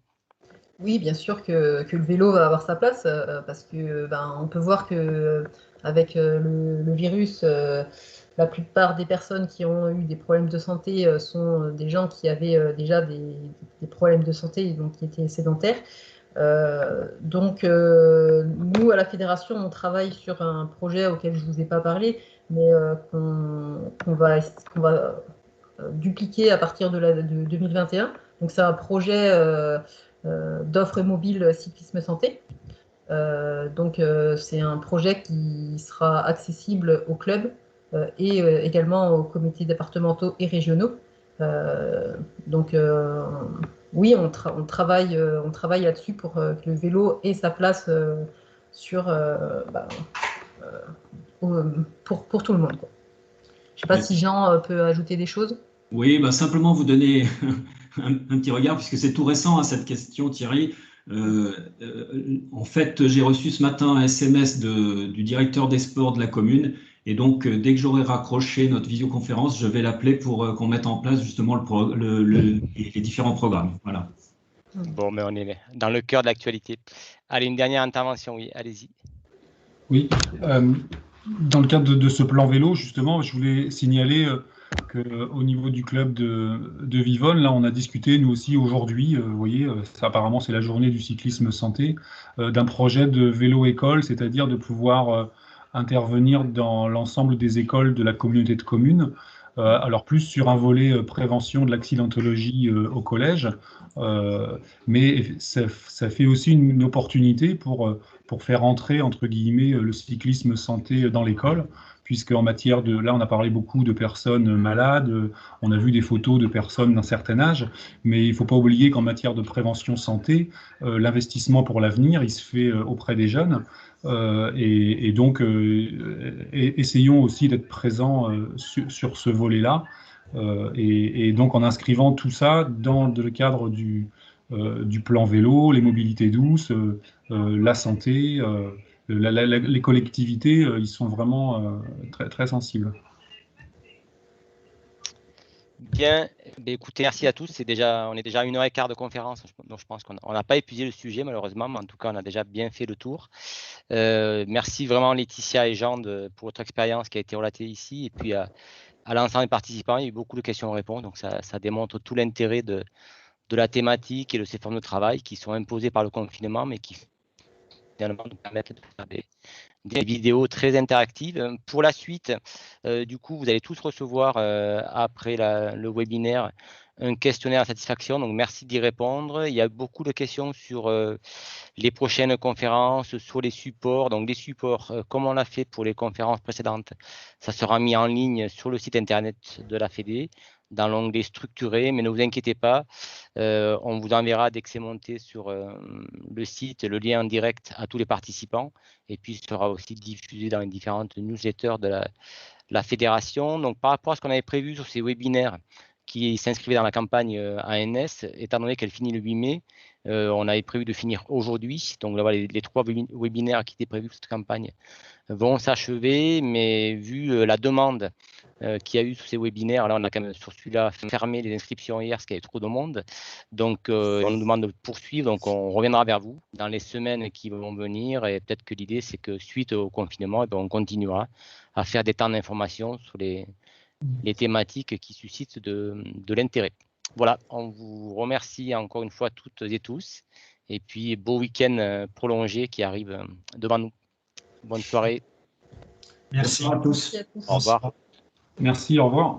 Oui, bien sûr que le vélo va avoir sa place parce que on peut voir que avec le virus, la plupart des personnes qui ont eu des problèmes de santé sont des gens qui avaient déjà des problèmes de santé et donc qui étaient sédentaires. Donc, nous, à la Fédération, on travaille sur un projet auquel je ne vous ai pas parlé, mais qu'on va dupliquer à partir de 2021. Donc, c'est un projet d'offre mobile cyclisme santé. Donc, c'est un projet qui sera accessible aux clubs et également aux comités départementaux et régionaux. Donc, oui, on travaille là-dessus pour que le vélo ait sa place pour tout le monde, quoi. Je ne sais pas si Jean peut ajouter des choses. Oui, simplement vous donner un petit regard, puisque c'est tout récent cette question, Thierry. En fait, j'ai reçu ce matin un SMS du directeur des sports de la commune. Et donc, dès que j'aurai raccroché notre visioconférence, je vais l'appeler pour qu'on mette en place justement les différents programmes. Voilà. Bon, mais on est dans le cœur de l'actualité. Allez, une dernière intervention, oui, allez-y. Oui, dans le cadre de ce plan vélo, justement, je voulais signaler qu'au niveau du club de Vivonne, là, on a discuté, nous aussi, aujourd'hui, vous voyez, apparemment, c'est la journée du cyclisme santé, d'un projet de vélo-école, c'est-à-dire de pouvoir intervenir dans l'ensemble des écoles de la communauté de communes, alors plus sur un volet prévention de l'accidentologie au collège, mais ça fait aussi une opportunité pour faire entrer, entre guillemets, le cyclisme santé dans l'école, puisque en matière là, on a parlé beaucoup de personnes malades, on a vu des photos de personnes d'un certain âge, mais il ne faut pas oublier qu'en matière de prévention santé, l'investissement pour l'avenir, il se fait auprès des jeunes, et donc essayons aussi d'être présents sur ce volet-là, et donc en inscrivant tout ça dans le cadre du plan vélo, les mobilités douces, la santé, les collectivités, ils sont vraiment très, très sensibles. Bien, écoutez, merci à tous. On est déjà à 1h15 de conférence, donc je pense qu'on n'a pas épuisé le sujet malheureusement, mais en tout cas, on a déjà bien fait le tour. Merci vraiment Laetitia et Jean pour votre expérience qui a été relatée ici, et puis à l'ensemble des participants, il y a eu beaucoup de questions-réponses, donc ça démontre tout l'intérêt de la thématique et de ces formes de travail qui sont imposées par le confinement, mais qui finalement nous permettent de faire des vidéos très interactives. Pour la suite, du coup, vous allez tous recevoir après le webinaire un questionnaire à satisfaction, donc merci d'y répondre. Il y a beaucoup de questions sur les prochaines conférences, sur les supports. Donc les supports, comme on l'a fait pour les conférences précédentes, ça sera mis en ligne sur le site internet de la Fédé, dans l'onglet structuré, mais ne vous inquiétez pas, on vous enverra dès que c'est monté sur le site, le lien en direct à tous les participants, et puis il sera aussi diffusé dans les différentes newsletters de la fédération. Donc par rapport à ce qu'on avait prévu sur ces webinaires qui s'inscrivaient dans la campagne ANS, étant donné qu'elle finit le 8 mai, on avait prévu de finir aujourd'hui. Donc là, les 3 webinaires qui étaient prévus pour cette campagne vont s'achever, mais vu la demande qu'il y a eu sur ces webinaires, là on a quand même sur celui-là fermé les inscriptions hier parce qu'il y avait trop de monde, donc on nous demande de poursuivre, donc on reviendra vers vous dans les semaines qui vont venir, et peut-être que l'idée c'est que suite au confinement, on continuera à faire des temps d'information sur les thématiques qui suscitent de l'intérêt. Voilà, on vous remercie encore une fois toutes et tous, et puis beau week-end prolongé qui arrive devant nous. Bonne soirée. Merci à tous. Au revoir. Merci, au revoir.